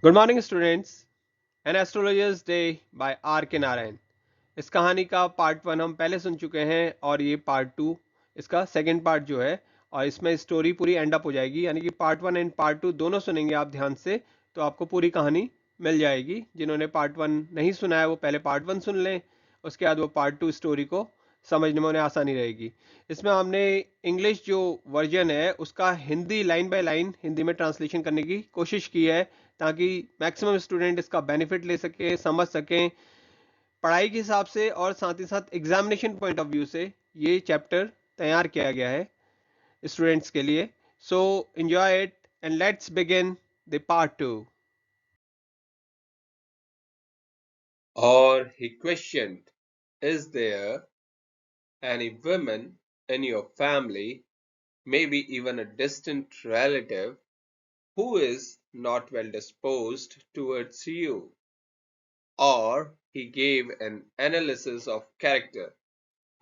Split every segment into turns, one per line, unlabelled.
Good morning students. An astrologer's day by R K Narayan. इस कहानी का पार्ट 1 हम पहले सुन चुके हैं और ये पार्ट 2 इसका सेकंड पार्ट जो है, और इसमें स्टोरी पूरी एंड अप हो जाएगी, यानी कि पार्ट 1 एंड पार्ट 2 दोनों सुनेंगे आप ध्यान से तो आपको पूरी कहानी मिल जाएगी। जिन्होंने पार्ट 1 नहीं सुना है वो पहले पार्ट 1 सुन लें, उसके बाद वो पार्ट 2 स्टोरी को समझने में उन्हें आसानी रहेगी। इसमें हमने इंग्लिश जो वर्जन है उसका Hindi line by line Hindi में ट्रांसलेशन करने की कोशिश की है, ताकि मैक्सिमम स्टूडेंट इसका बेनिफिट ले सके, समझ सकें पढ़ाई के हिसाब से, और साथ ही साथ एग्जामिनेशन पॉइंट ऑफ व्यू से ये चैप्टर तैयार किया गया है स्टूडेंट्स के लिए। So enjoy it and let's begin the part 2।
Or he questioned, is there any woman in your family, maybe even a distant relative, who is not well disposed towards you? Or he gave an analysis of character.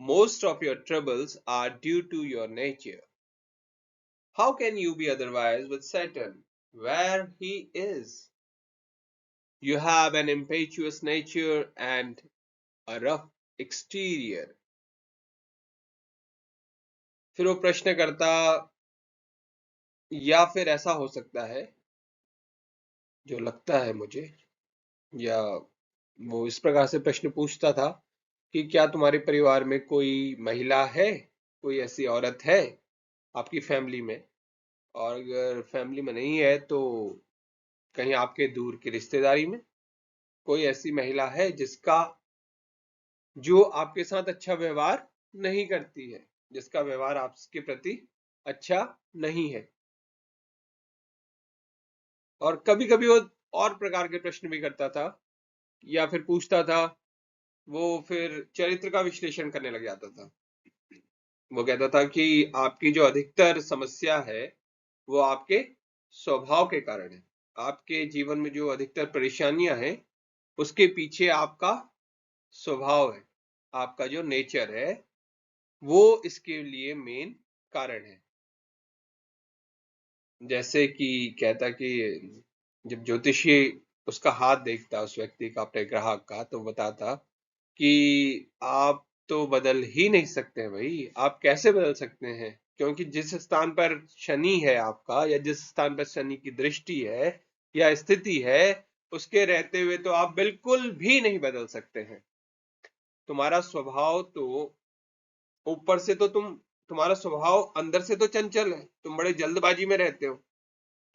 Most of your troubles are due to your nature. How can you be otherwise with Saturn, where he is? You have an impetuous nature and a rough exterior. फिर वो प्रश्न करता, या फिर ऐसा हो सकता है, जो लगता है मुझे, या वो इस प्रकार से प्रश्न पूछता था कि क्या तुम्हारे परिवार में कोई महिला है, कोई ऐसी औरत है आपकी फैमिली में, और अगर फैमिली में नहीं है तो कहीं आपके दूर की रिश्तेदारी में कोई ऐसी महिला है जिसका जो आपके साथ अच्छा व्यवहार नहीं करती है, जिसका व्यवहार आपके प्रति अच्छा नहीं है। और कभी कभी वो और प्रकार के प्रश्न भी करता था या फिर पूछता था। वो फिर चरित्र का विश्लेषण करने लग जाता था। वो कहता था कि आपकी जो अधिकतर समस्या है वो आपके स्वभाव के कारण है। आपके जीवन में जो अधिकतर परेशानियां हैं उसके पीछे आपका स्वभाव है, आपका जो नेचर है वो इसके लिए मेन कारण है। जैसे कि कहता कि जब ज्योतिषी उसका हाथ देखता उस व्यक्ति का, अपने ग्राहक का, तो बताता कि आप तो बदल ही नहीं सकते हैं भाई, आप कैसे बदल सकते हैं, क्योंकि जिस स्थान पर शनि है आपका, या जिस स्थान पर शनि की दृष्टि है या स्थिति है, उसके रहते हुए तो आप बिल्कुल भी नहीं बदल सकते हैं। तुम्हारा स्वभाव तो ऊपर से तो तुम्हारा स्वभाव अंदर से तो चंचल है, तुम बड़े जल्दबाजी में रहते हो,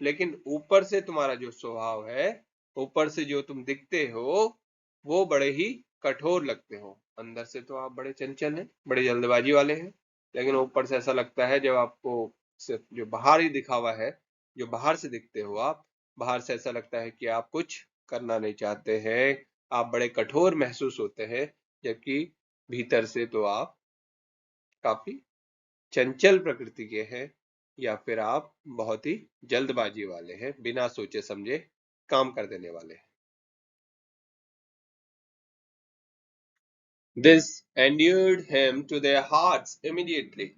लेकिन ऊपर से तुम्हारा जो स्वभाव है, ऊपर से जो तुम दिखते हो वो बड़े ही कठोर लगते हो। अंदर से तो आप बड़े चंचल हैं, बड़े जल्दबाजी वाले हैं, लेकिन ऊपर से ऐसा लगता है, जब आपको सिर्फ जो बाहरी दिखावा है, जो बाहर से दिखते हो आप, बाहर से ऐसा लगता है कि आप कुछ करना नहीं चाहते हैं, आप बड़े कठोर महसूस होते हैं, जबकि भीतर से तो आप काफी चंचल प्रकृति के हैं, या फिर आप बहुत ही जल्दबाजी वाले हैं, बिना सोचे समझे काम कर देने वाले हैं। This endeared him to their hearts immediately,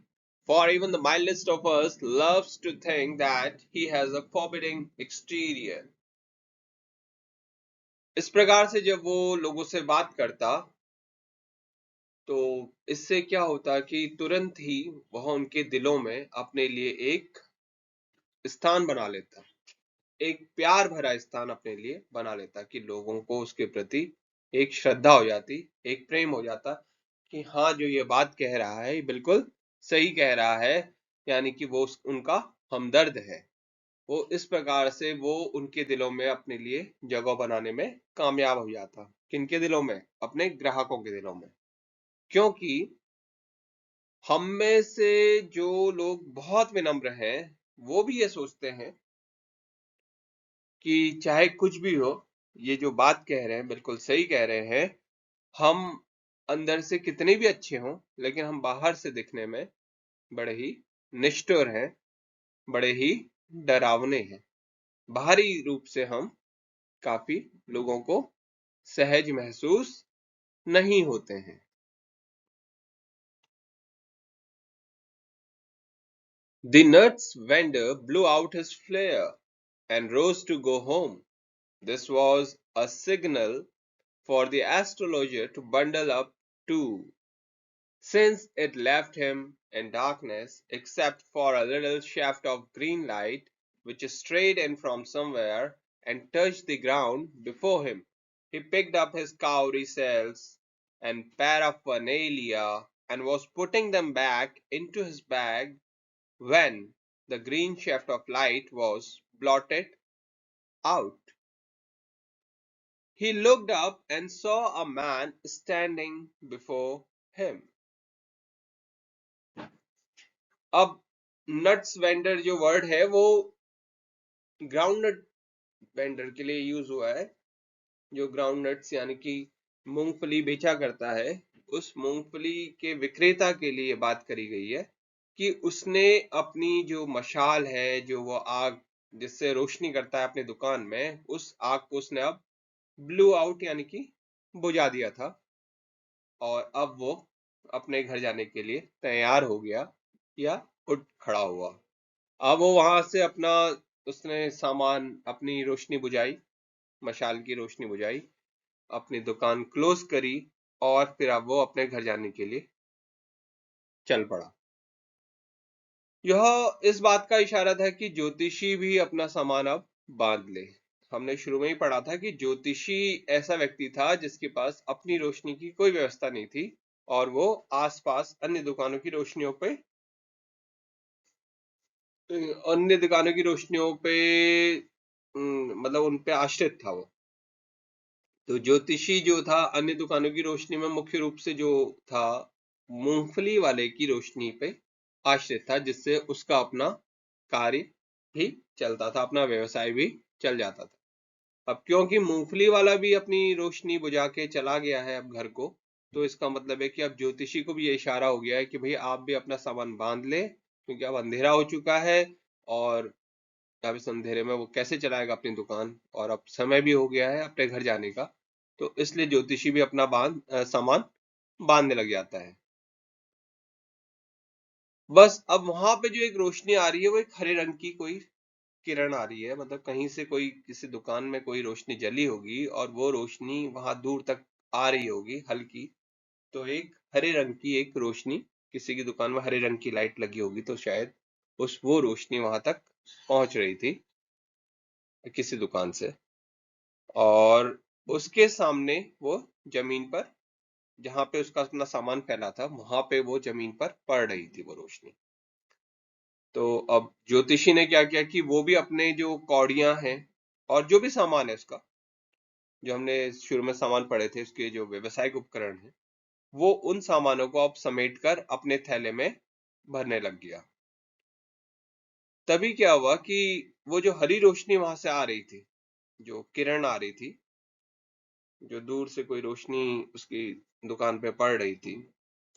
for even the mildest of us loves to think that he has a forbidding exterior. इस प्रकार से जब वो लोगों से बात करता तो इससे क्या होता कि तुरंत ही वह उनके दिलों में अपने लिए एक स्थान बना लेता, एक प्यार भरा स्थान अपने लिए बना लेता, कि लोगों को उसके प्रति एक श्रद्धा हो जाती, एक प्रेम हो जाता, कि हाँ, जो ये बात कह रहा है बिल्कुल सही कह रहा है, यानी कि वो उनका हमदर्द है। वो इस प्रकार से वो उनके दिलों में अपने लिए जगह बनाने में कामयाब हो जाता। किनके दिलों में? अपने ग्राहकों के दिलों में। क्योंकि हम में से जो लोग बहुत विनम्र हैं वो भी ये सोचते हैं कि चाहे कुछ भी हो, ये जो बात कह रहे हैं बिल्कुल सही कह रहे हैं, हम अंदर से कितने भी अच्छे हों, लेकिन हम बाहर से दिखने में बड़े ही निष्ठुर हैं, बड़े ही डरावने हैं। बाहरी रूप से हम काफी लोगों को सहज महसूस नहीं होते हैं। The nuts vendor blew out his flare and rose to go home. This was a signal for the astrologer to bundle up too, since it left him in darkness except for a little shaft of green light which strayed in from somewhere and touched the ground before him. He picked up his cowrie shells and paraphernalia and was putting them back into his bag when the green shaft of light was blotted out. He looked up and saw a man standing before him. अब nuts vendor जो word है वो ground नट vendor के लिए use हुआ है, जो ground nuts यानी कि मूंगफली बेचा करता है, उस मूंगफली के विक्रेता के लिए बात करी गई है कि उसने अपनी जो मशाल है, जो वो आग जिससे रोशनी करता है अपनी दुकान में, उस आग को उसने अब ब्लू आउट यानी कि बुझा दिया था और अब वो अपने घर जाने के लिए तैयार हो गया या उठ खड़ा हुआ। अब वो वहां से अपना उसने सामान अपनी रोशनी बुझाई, मशाल की रोशनी बुझाई, अपनी दुकान क्लोज करी और फिर अब वो अपने घर जाने के लिए चल पड़ा। यह इस बात का इशारा था कि ज्योतिषी भी अपना सामान अब बांध ले। हमने शुरू में ही पढ़ा था कि ज्योतिषी ऐसा व्यक्ति था जिसके पास अपनी रोशनी की कोई व्यवस्था नहीं थी और वो आसपास अन्य दुकानों की रोशनियों पे मतलब उन पे आश्रित था वो। तो ज्योतिषी जो था अन्य दुकानों की रोशनी में मुख्य रूप से जो था मूंगफली वाले की रोशनी पे आश्रित था, जिससे उसका अपना कार्य भी चलता था, अपना व्यवसाय भी चल जाता था। अब क्योंकि मूंगफली वाला भी अपनी रोशनी बुझा के चला गया है अब घर को, तो इसका मतलब है कि अब ज्योतिषी को भी ये इशारा हो गया है कि भाई आप भी अपना सामान बांध ले, क्योंकि अब अंधेरा हो चुका है और अब इस अंधेरे में वो कैसे चलाएगा अपनी दुकान, और अब समय भी हो गया है अपने घर जाने का। तो इसलिए ज्योतिषी भी अपना सामान बांधने लग जाता है। बस अब वहां पे जो एक रोशनी आ रही है वो एक हरे रंग की कोई किरण आ रही है, मतलब कहीं से कोई किसी दुकान में कोई रोशनी जली होगी और वो रोशनी वहां दूर तक आ रही होगी हल्की। तो एक हरे रंग की एक रोशनी, किसी की दुकान में हरे रंग की लाइट लगी होगी तो शायद वो रोशनी वहां तक पहुंच रही थी किसी दुकान से, और उसके सामने वो जमीन पर, जहां पे उसका अपना सामान फैला था, वहां पे वो जमीन पर पड़ रही थी वो रोशनी। तो अब ज्योतिषी ने क्या किया कि वो भी अपने जो कौड़ियां हैं और जो भी सामान है उसका, जो हमने शुरू में सामान पढ़े थे उसके जो व्यवसायिक उपकरण है, वो उन सामानों को अब समेट कर अपने थैले में भरने लग गया। तभी क्या हुआ कि वो जो हरी रोशनी वहां से आ रही थी, जो किरण आ रही थी, जो दूर से कोई रोशनी उसकी दुकान पे पड़ रही थी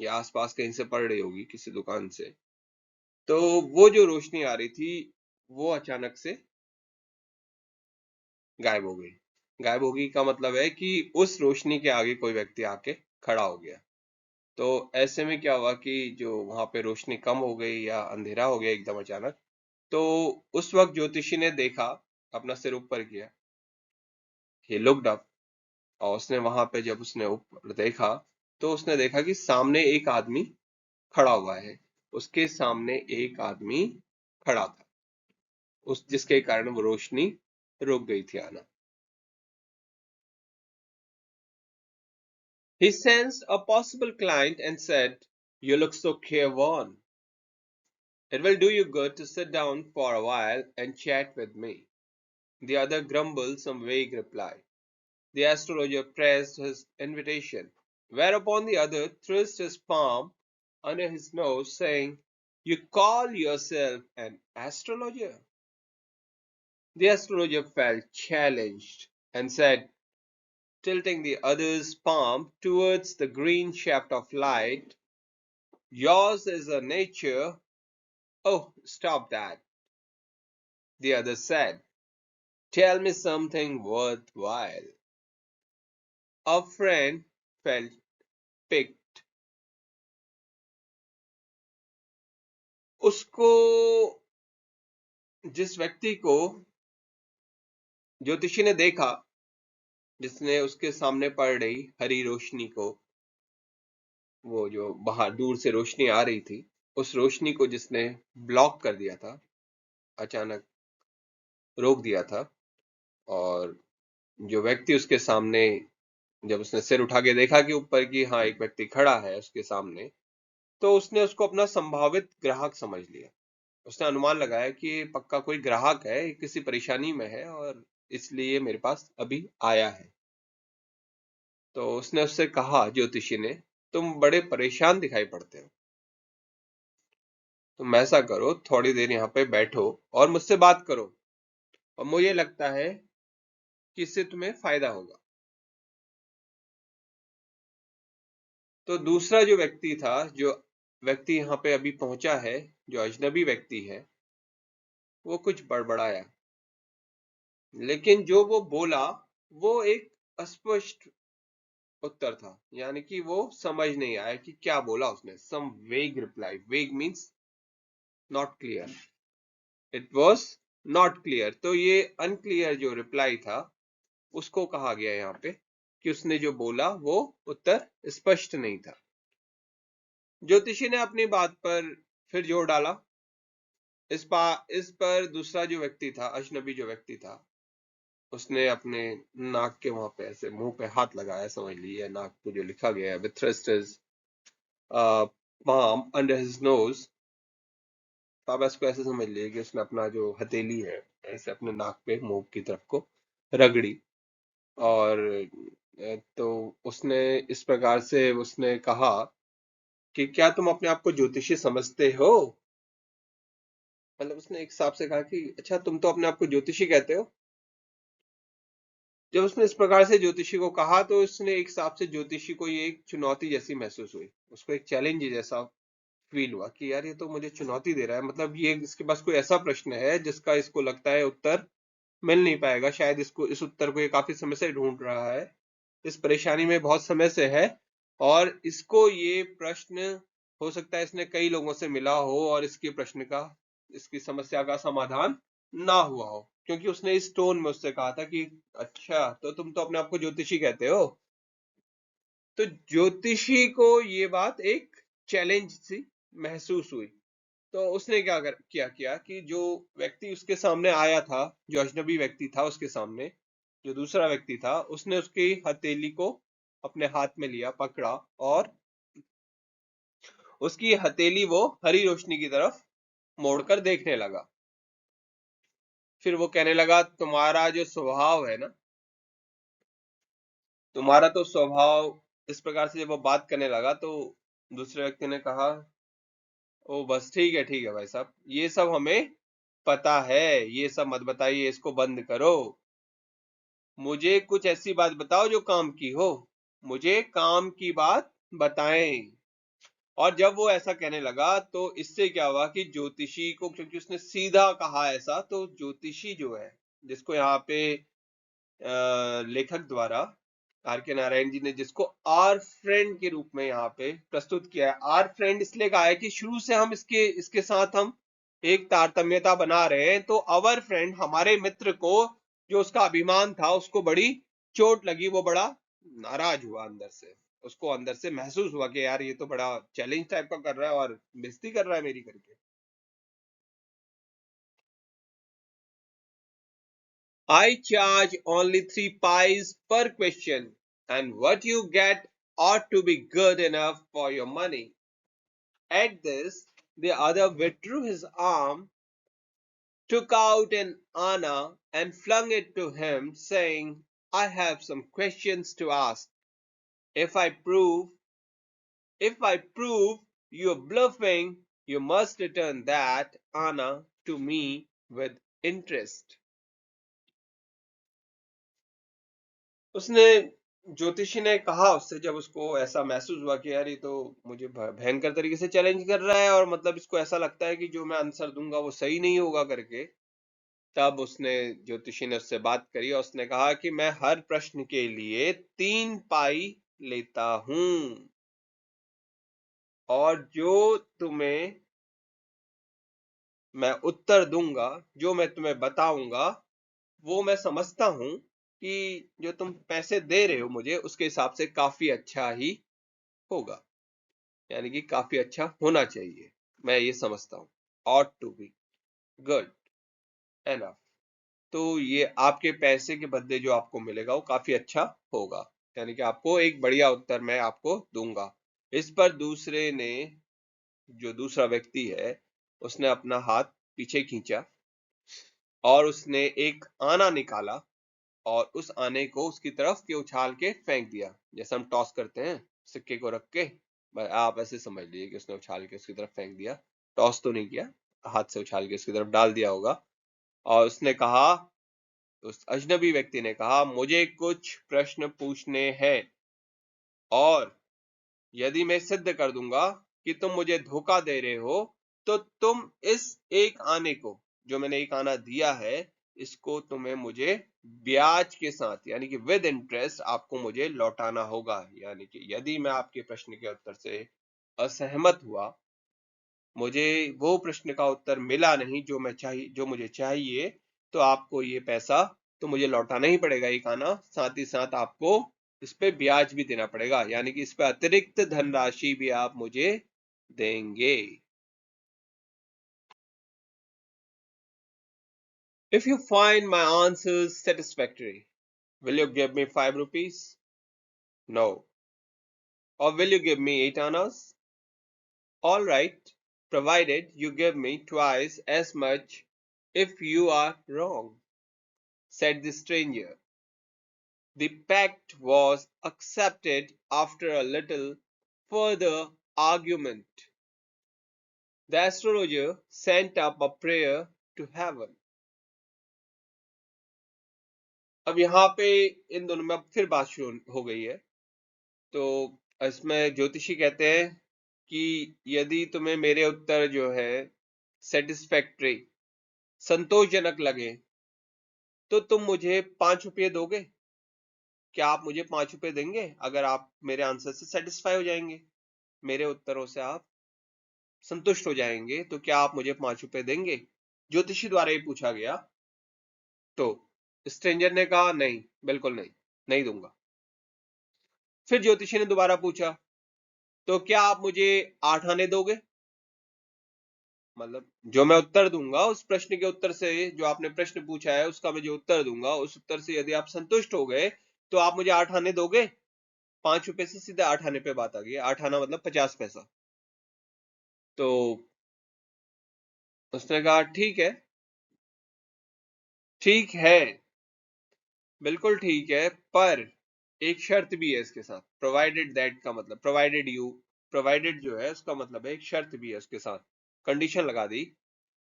या आसपास कहीं से पड़ रही होगी किसी दुकान से, तो वो जो रोशनी आ रही थी वो अचानक से गायब हो गई। गायब होगी का मतलब है कि उस रोशनी के आगे कोई व्यक्ति आके खड़ा हो गया। तो ऐसे में क्या हुआ कि जो वहां पे रोशनी कम हो गई या अंधेरा हो गया एकदम अचानक, तो उस वक्त ज्योतिषी ने देखा, अपना सिर ऊपर किया, ही लुक्ड अप, और उसने वहां पे जब उसने ऊपर देखा तो उसने देखा कि सामने एक आदमी खड़ा हुआ है। उसके सामने एक आदमी खड़ा था, उस जिसके कारण वो रोशनी रुक गई थी आना। He sensed a possible client and said, "You look so careworn. It will do you good to sit down for a while and chat with me." The other grumbled some vague reply. The astrologer pressed his invitation, whereupon the other thrust his palm under his nose, saying, "You call yourself an astrologer?" The astrologer felt challenged and said, tilting the other's palm towards the green shaft of light, "Yours is a nature—" "Oh, stop that," the other said. "Tell me something worthwhile." Our friend felt piqued. उसको, जिस व्यक्ति को ज्योतिषी ने देखा, जिसने उसके सामने पड़ रही हरी रोशनी को, वो जो बाहर दूर से रोशनी आ रही थी, उस रोशनी को जिसने ब्लॉक कर दिया था, अचानक रोक दिया था, और जो व्यक्ति उसके सामने, जब उसने सिर उठा के देखा कि ऊपर की, हाँ, एक व्यक्ति खड़ा है उसके सामने, तो उसने उसको अपना संभावित ग्राहक समझ लिया। उसने अनुमान लगाया कि ये पक्का कोई ग्राहक है, ये किसी परेशानी में है और इसलिए मेरे पास अभी आया है। तो उसने उससे कहा, ज्योतिषी ने, तुम बड़े परेशान दिखाई पड़ते हो, तुम ऐसा करो, थोड़ी देर यहाँ पे बैठो और मुझसे बात करो, और मुझे लगता है कि इससे तुम्हें फायदा होगा। तो दूसरा जो व्यक्ति था, जो व्यक्ति यहाँ पे अभी पहुंचा है, जो अजनबी व्यक्ति है, वो कुछ बड़बड़ाया, लेकिन जो वो बोला वो एक अस्पष्ट उत्तर था, यानी कि वो समझ नहीं आया कि क्या बोला उसने। सम वेग रिप्लाई, वेग means not clear, it was not clear. तो ये अनक्लियर जो रिप्लाई था, उसको कहा गया यहाँ पे कि उसने जो बोला वो उत्तर स्पष्ट नहीं था। ज्योतिषी ने अपनी बात पर फिर जोर डाला। इस पर दूसरा जो व्यक्ति था, अजनबी जो व्यक्ति था, उसने अपने नाक के वहां पे ऐसे मुंह पे हाथ लगाया, समझ लीजिए नाक पे जो लिखा गया है, with thrust his palm under his nose। तो आप इसको ऐसे समझ लीजिए कि उसने अपना जो हथेली है, ऐसे अपने नाक पे मुंह की तरफ को रगड़ी, और तो उसने इस प्रकार से उसने कहा कि क्या तुम अपने आप को ज्योतिषी समझते हो? मतलब उसने एक हिसाब से कहा कि अच्छा, तुम तो अपने आप को ज्योतिषी कहते हो। जब उसने इस प्रकार से ज्योतिषी को कहा, तो उसने एक हिसाब से ज्योतिषी को ये एक चुनौती जैसी महसूस हुई, उसको एक चैलेंज जैसा फील हुआ कि यार ये तो मुझे चुनौती दे रहा है, मतलब ये इसके पास कोई ऐसा प्रश्न है जिसका इसको लगता है उत्तर मिल नहीं पाएगा, शायद इसको इस उत्तर को ये काफी समय से ढूंढ रहा है, इस परेशानी में बहुत समय से है, और इसको ये प्रश्न, हो सकता है इसने कई लोगों से मिला हो और इसके प्रश्न का, इसकी समस्या का समाधान ना हुआ हो, क्योंकि उसने इस टोन में उससे कहा था कि अच्छा, तो तुम तो अपने आप को ज्योतिषी कहते हो। तो ज्योतिषी को ये बात एक चैलेंज सी महसूस हुई। तो उसने किया कि जो व्यक्ति उसके सामने आया था, जो अजनबी व्यक्ति था उसके सामने, जो दूसरा व्यक्ति था, उसने उसकी हथेली को अपने हाथ में लिया, पकड़ा, और उसकी हथेली वो हरी रोशनी की तरफ मोड़कर देखने लगा। फिर वो कहने लगा, तुम्हारा जो स्वभाव है ना, तुम्हारा तो स्वभाव, इस प्रकार से जब वो बात करने लगा, तो दूसरे व्यक्ति ने कहा, ओ बस ठीक है भाई साहब, ये सब हमें पता है, ये सब मत बताइए, इसको बंद करो, मुझे कुछ ऐसी बात बताओ जो काम की हो, मुझे काम की बात बताएं। और जब वो ऐसा कहने लगा, तो इससे क्या हुआ कि ज्योतिषी को, क्योंकि उसने सीधा कहा ऐसा, तो ज्योतिषी जो है, जिसको यहाँ पे लेखक द्वारा, आर के नारायण जी ने जिसको आर फ्रेंड के रूप में यहाँ पे प्रस्तुत किया है, आर फ्रेंड इसलिए कहा है कि शुरू से हम इसके इसके साथ हम एक तारतम्यता बना रहे हैं, तो अवर फ्रेंड, हमारे मित्र को, जो उसका अभिमान था, उसको बड़ी चोट लगी, वो बड़ा नाराज हुआ अंदर से, उसको अंदर से महसूस हुआ कि यार ये तो बड़ा चैलेंज टाइप का कर रहा है और बेइज्जती कर रहा है मेरी करके। I charge only 3 pies per question, and what you get ought to be good enough for your money. At this, the other withdrew his arm, took out an anna, and flung it to him, saying, I have some questions to ask. If I prove, if I prove you're bluffing, you must return that anna to me with interest. उसने, ज्योतिषी ने कहा उससे, जब उसको ऐसा महसूस हुआ कि यार ये तो मुझे भयंकर तरीके से चैलेंज कर रहा है, और मतलब इसको ऐसा लगता है कि जो मैं आंसर दूंगा वो सही नहीं होगा करके, तब उसने, ज्योतिषी ने उससे बात करी और उसने कहा कि मैं हर प्रश्न के लिए 3 पाई लेता हूं, और जो तुम्हें मैं उत्तर दूंगा, जो मैं तुम्हें बताऊंगा, वो मैं समझता हूँ कि जो तुम पैसे दे रहे हो मुझे उसके हिसाब से काफी अच्छा ही होगा, यानी कि काफी अच्छा होना चाहिए, मैं ये समझता हूँ। ought to be good enough। तो ये आपके पैसे के बदले जो आपको मिलेगा वो काफी अच्छा होगा, यानी कि आपको एक बढ़िया उत्तर मैं आपको दूंगा। इस पर दूसरे ने, जो दूसरा व्यक्ति है, उसने अपना हाथ पीछे खींचा और उसने एक आना निकाला और उस आने को उसकी तरफ के उछाल के फेंक दिया, जैसे हम टॉस करते हैं सिक्के को रख के। आप ऐसे समझ लीजिए कि उसने उछाल के उसकी तरफ फेंक दिया, टॉस तो नहीं किया, हाथ से उछाल के उसकी तरफ डाल दिया होगा। और उसने कहा, उस अजनबी व्यक्ति ने कहा, मुझे कुछ प्रश्न पूछने हैं और यदि मैं सिद्ध कर दूंगा कि तुम मुझे धोखा दे रहे हो तो तुम इस एक आने को, जो मैंने एक आना दिया है, इसको तुम्हें मुझे ब्याज के साथ, यानी कि विद इंटरेस्ट आपको मुझे लौटाना होगा। यानी कि यदि मैं आपके प्रश्न के उत्तर से असहमत हुआ, मुझे वो प्रश्न का उत्तर मिला नहीं जो मुझे चाहिए, तो आपको ये पैसा तो मुझे लौटाना ही पड़ेगा एक आना, साथ ही साथ आपको इस पे ब्याज भी देना पड़ेगा, यानी कि इस पे अतिरिक्त धनराशि भी आप मुझे देंगे। If you find my answers satisfactory, will you give me 5 rupees? No. Or will you give me 8 annas? All right, provided you give me twice as much if you are wrong, said the stranger. The pact was accepted after a little further argument. The astrologer sent up a prayer to heaven. अब यहाँ पे इन दोनों में अब फिर बात शुरू हो गई है। तो इसमें ज्योतिषी कहते हैं कि यदि तुम्हें मेरे उत्तर जो है सेटिस्फैक्ट्री, संतोषजनक लगे, तो तुम मुझे 5 रुपये दोगे। क्या आप मुझे 5 रुपये देंगे अगर आप मेरे आंसर से सेटिस्फाई हो जाएंगे, मेरे उत्तरों से आप संतुष्ट हो जाएंगे, तो क्या आप मुझे 5 रुपये देंगे? ज्योतिषी द्वारा ये पूछा गया। तो स्ट्रेंजर ने कहा, नहीं, बिल्कुल नहीं, नहीं दूंगा। फिर ज्योतिषी ने दोबारा पूछा, तो क्या आप मुझे 8 आने दोगे? मतलब जो मैं उत्तर दूंगा उस प्रश्न के उत्तर से, जो आपने प्रश्न पूछा है उसका मैं जो उत्तर दूंगा, उस उत्तर से यदि आप संतुष्ट हो गए तो आप मुझे 8 आने दोगे। 5 रुपए से सीधे 8 आने पे बात आ गई। 8 आना मतलब 50 पैसा। तो उसने कहा, ठीक है, ठीक है, बिल्कुल ठीक है, पर एक शर्त भी है इसके साथ। प्रोवाइडेड दैट का मतलब प्रोवाइडेड जो है उसका मतलब है एक शर्त भी है उसके साथ। कंडीशन लगा दी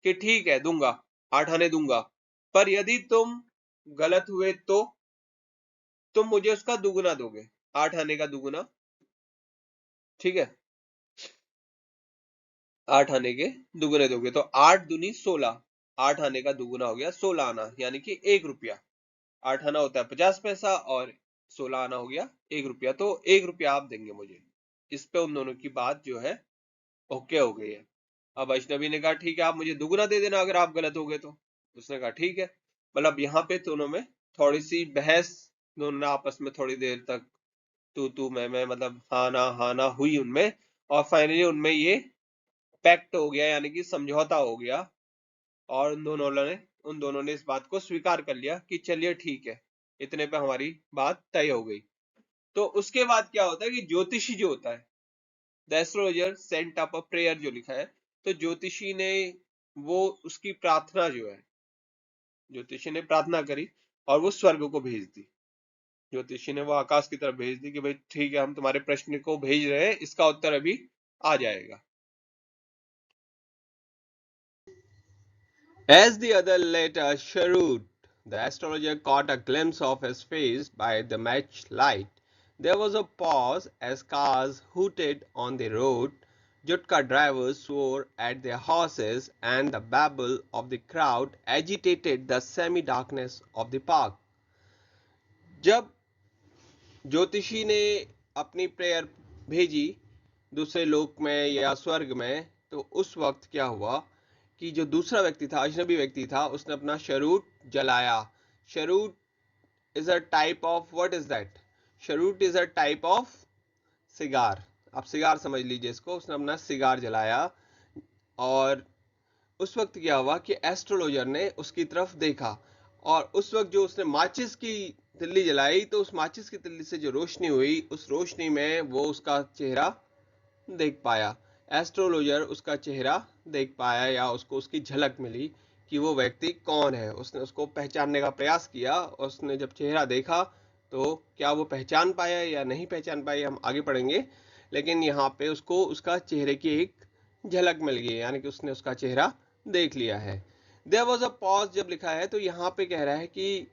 कि ठीक है, दूंगा, 8 आने दूंगा, पर यदि तुम गलत हुए तो तुम मुझे उसका दुगुना दोगे, 8 आने का दुगुना। ठीक है, 8 आने के दुगुने दोगे तो 8 दूनी 16, 8 आने का दुगुना हो गया 16 आना, यानी कि 1 रुपया। 8 आना होता है 50 पैसा और 16 आना हो गया 1 रुपया, तो 1 रुपया आप देंगे मुझे। इस पे उन दोनों की बात जो है ओके हो गई है। अब अजनबी ने कहा, ठीक है, आप मुझे दुगुना दे देना अगर आप गलत हो गए तो। उसने कहा, ठीक है। मतलब यहाँ पे दोनों में थोड़ी सी बहस, दोनों ने आपस में थोड़ी देर तक तू मैं मतलब हाँ ना हुई उनमें, और फाइनली उनमें ये पैक्ट हो गया, यानी कि समझौता हो गया, और उन दोनों ने इस बात को स्वीकार कर लिया कि चलिए ठीक है, इतने पे हमारी बात तय हो गई। तो उसके बाद क्या होता है कि ज्योतिषी जो होता है, the astrologer sent up a prayer जो लिखा है, तो ज्योतिषी ने वो उसकी प्रार्थना जो है, ज्योतिषी ने प्रार्थना करी और वो स्वर्ग को भेज दी। ज्योतिषी ने वो आकाश की तरफ भेज दी कि भाई ठीक है, हम तुम्हारे प्रश्न को भेज रहे हैं, इसका उत्तर अभी आ जाएगा।
As the other lit a cheroot, the astrologer caught a glimpse of his face by the match light. There was a pause as cars hooted on the road, Jutka drivers swore at their horses, and the babble of the crowd agitated the semi-darkness of the park. जब ज्योतिषी ने अपनी prayer भेजी दूसरे लोक में या स्वर्ग में, तो उस वक्त क्या हुआ कि जो दूसरा व्यक्ति था, अजनबी व्यक्ति था, उसने अपना शरूट जलाया। Cheroot is a type of, what is that? Cheroot is a type of cigar. आप सिगार समझ लीजिए इसको। उसने अपना सिगार जलाया और उस वक्त क्या हुआ कि एस्ट्रोलॉजर ने उसकी तरफ देखा और उस वक्त जो उसने माचिस की तिल्ली जलाई तो उस माचिस की तिल्ली से जो रोशनी हुई उस रोशनी में वो उसका चेहरा देख पाया। एस्ट्रोलॉजर उसका चेहरा देख पाया या उसको उसकी झलक मिली कि वो व्यक्ति कौन है। उसने उसको पहचानने का प्रयास किया। उसने जब चेहरा देखा तो क्या वो पहचान पाया या नहीं पहचान पाया हम आगे पढ़ेंगे, लेकिन यहाँ पे उसको उसका चेहरे की एक झलक मिल गई, यानी कि उसने उसका चेहरा देख लिया है। देयर वॉज अ पॉज जब लिखा है तो यहाँ पे कह रहा है कि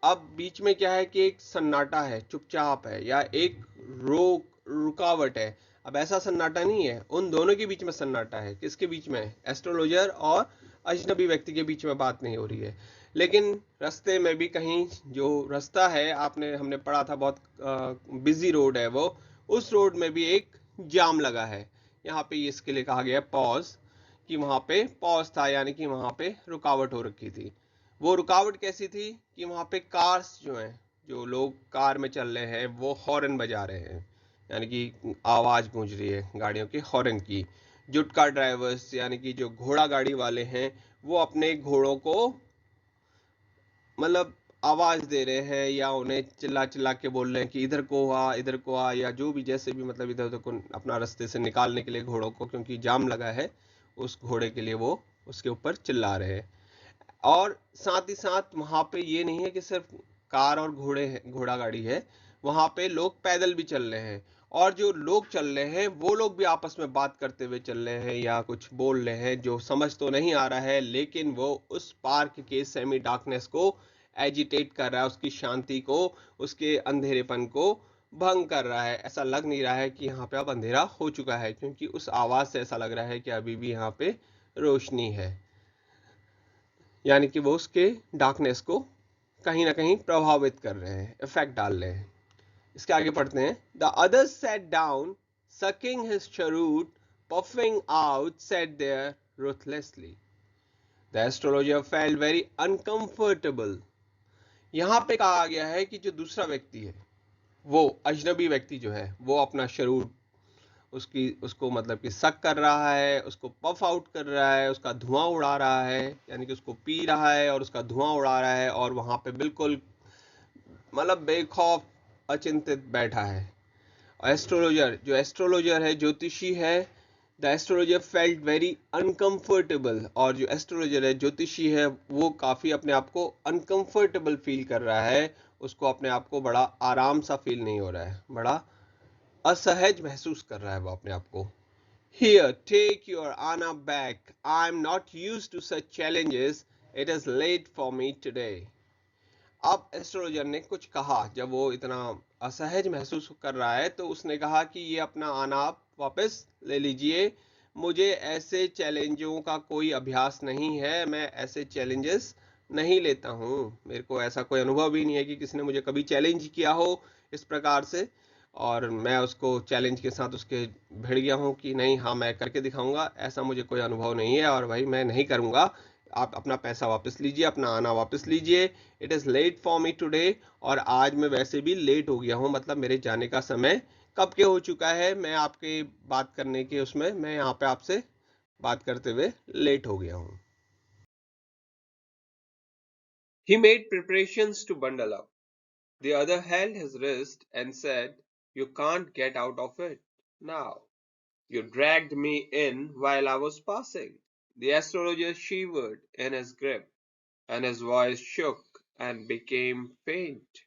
अब बीच में क्या है कि एक सन्नाटा है, चुपचाप है या एक रुकावट है। अब ऐसा सन्नाटा नहीं है, उन दोनों के बीच में सन्नाटा है। किसके बीच में? एस्ट्रोलॉजर और अजनबी व्यक्ति के बीच में बात नहीं हो रही है। लेकिन रास्ते में भी कहीं जो रास्ता है, आपने हमने पढ़ा था, बहुत बिजी रोड है वो, उस रोड में भी एक जाम लगा है। यहाँ पे इसके लिए कहा गया पॉज, कि वहां पे पॉज था, यानी कि वहां पे रुकावट हो रखी थी। वो रुकावट कैसी थी कि वहां पे कार्स जो हैं, जो लोग कार में चल रहे हैं वो हॉर्न बजा रहे हैं, यानी कि आवाज गूंज रही है गाड़ियों के हॉर्न की। जुटका ड्राइवर्स यानी कि जो घोड़ा गाड़ी वाले हैं वो अपने घोड़ों को मतलब आवाज दे रहे हैं या उन्हें चिल्ला चिल्ला के बोल रहे हैं कि इधर को आ, इधर को आ, या जो भी जैसे भी मतलब इधर उधर को अपना रास्ते से निकालने के लिए घोड़ों को, क्योंकि जाम लगा है उस घोड़े के लिए, वो उसके ऊपर चिल्ला रहे हैं। और साथ ही साथ वहां पे ये नहीं है कि सिर्फ कार और घोड़ा गाड़ी है, वहां पे लोग पैदल भी चल रहे हैं। और जो लोग चल रहे हैं वो लोग भी आपस में बात करते हुए चल रहे हैं या कुछ बोल रहे हैं जो समझ तो नहीं आ रहा है, लेकिन वो उस पार्क के सेमी डार्कनेस को एजिटेट कर रहा है, उसकी शांति को, उसके अंधेरेपन को भंग कर रहा है। ऐसा लग नहीं रहा है कि यहाँ पे अब अंधेरा हो चुका है, क्योंकि उस आवाज से ऐसा लग रहा है कि अभी भी यहाँ पे रोशनी है, यानी कि वो उसके डार्कनेस को कहीं ना कहीं प्रभावित कर रहे हैं, इफेक्ट डाल रहे हैं। इसके आगे पढ़ते हैं। The others sat down sucking his cheroot puffing out sat there ruthlessly. The astrologer felt very uncomfortable. यहाँ पे कहा गया है कि जो दूसरा व्यक्ति है, वो अजनबी व्यक्ति जो है, वो अपना शरूर उसकी उसको मतलब कि सक कर रहा है, उसको पफ आउट कर रहा है, उसका धुआं उड़ा रहा है, यानी कि उसको पी रहा है और उसका धुआं उड़ा रहा है, और वहां पे बिल्कुल मतलब बेखौफ अचिंतित बैठा है। एस्ट्रोलॉजर, जो एस्ट्रोलॉजर है, ज्योतिषी है, the astrologer felt very uncomfortable, और जो एस्ट्रोलॉजर है, ज्योतिषी है, वो काफी अपने आप को अनकंफर्टेबल फील कर रहा है। उसको अपने आप को बड़ा आराम सा फील नहीं हो रहा है, बड़ा असहज महसूस कर रहा है वो अपने आप को। Here, take your Anna back. I'm not used to such challenges. It is late for me today. अब एस्ट्रोलॉजर ने कुछ कहा, जब वो इतना असहज महसूस कर रहा है तो उसने कहा कि ये अपना आना आप वापस ले लीजिए। मुझे ऐसे चैलेंजों का कोई अभ्यास नहीं है, मैं ऐसे चैलेंजेस नहीं लेता हूँ। मेरे को ऐसा कोई अनुभव भी नहीं है कि किसी ने मुझे कभी चैलेंज किया हो इस प्रकार से, और मैं उसको चैलेंज के साथ उसके भिड़ गया हूँ कि नहीं, हाँ मैं करके दिखाऊंगा। ऐसा मुझे कोई अनुभव नहीं है और भाई मैं नहीं करूंगा। आप अपना पैसा वापस लीजिए, अपना आना वापस लीजिए। It is late for me today, और आज मैं वैसे भी लेट हो गया हूँ, मतलब मेरे जाने का समय कब के हो चुका है। मैं आपके बात करने के उसमें, मैं यहाँ पे आपसे बात करते हुए लेट हो गया हूँ।
He made preparations to bundle up. The other held his wrist and said, "You can't get out of it now. You dragged me in while I was passing." The astrologer shivered in his grip, and his voice shook and became faint.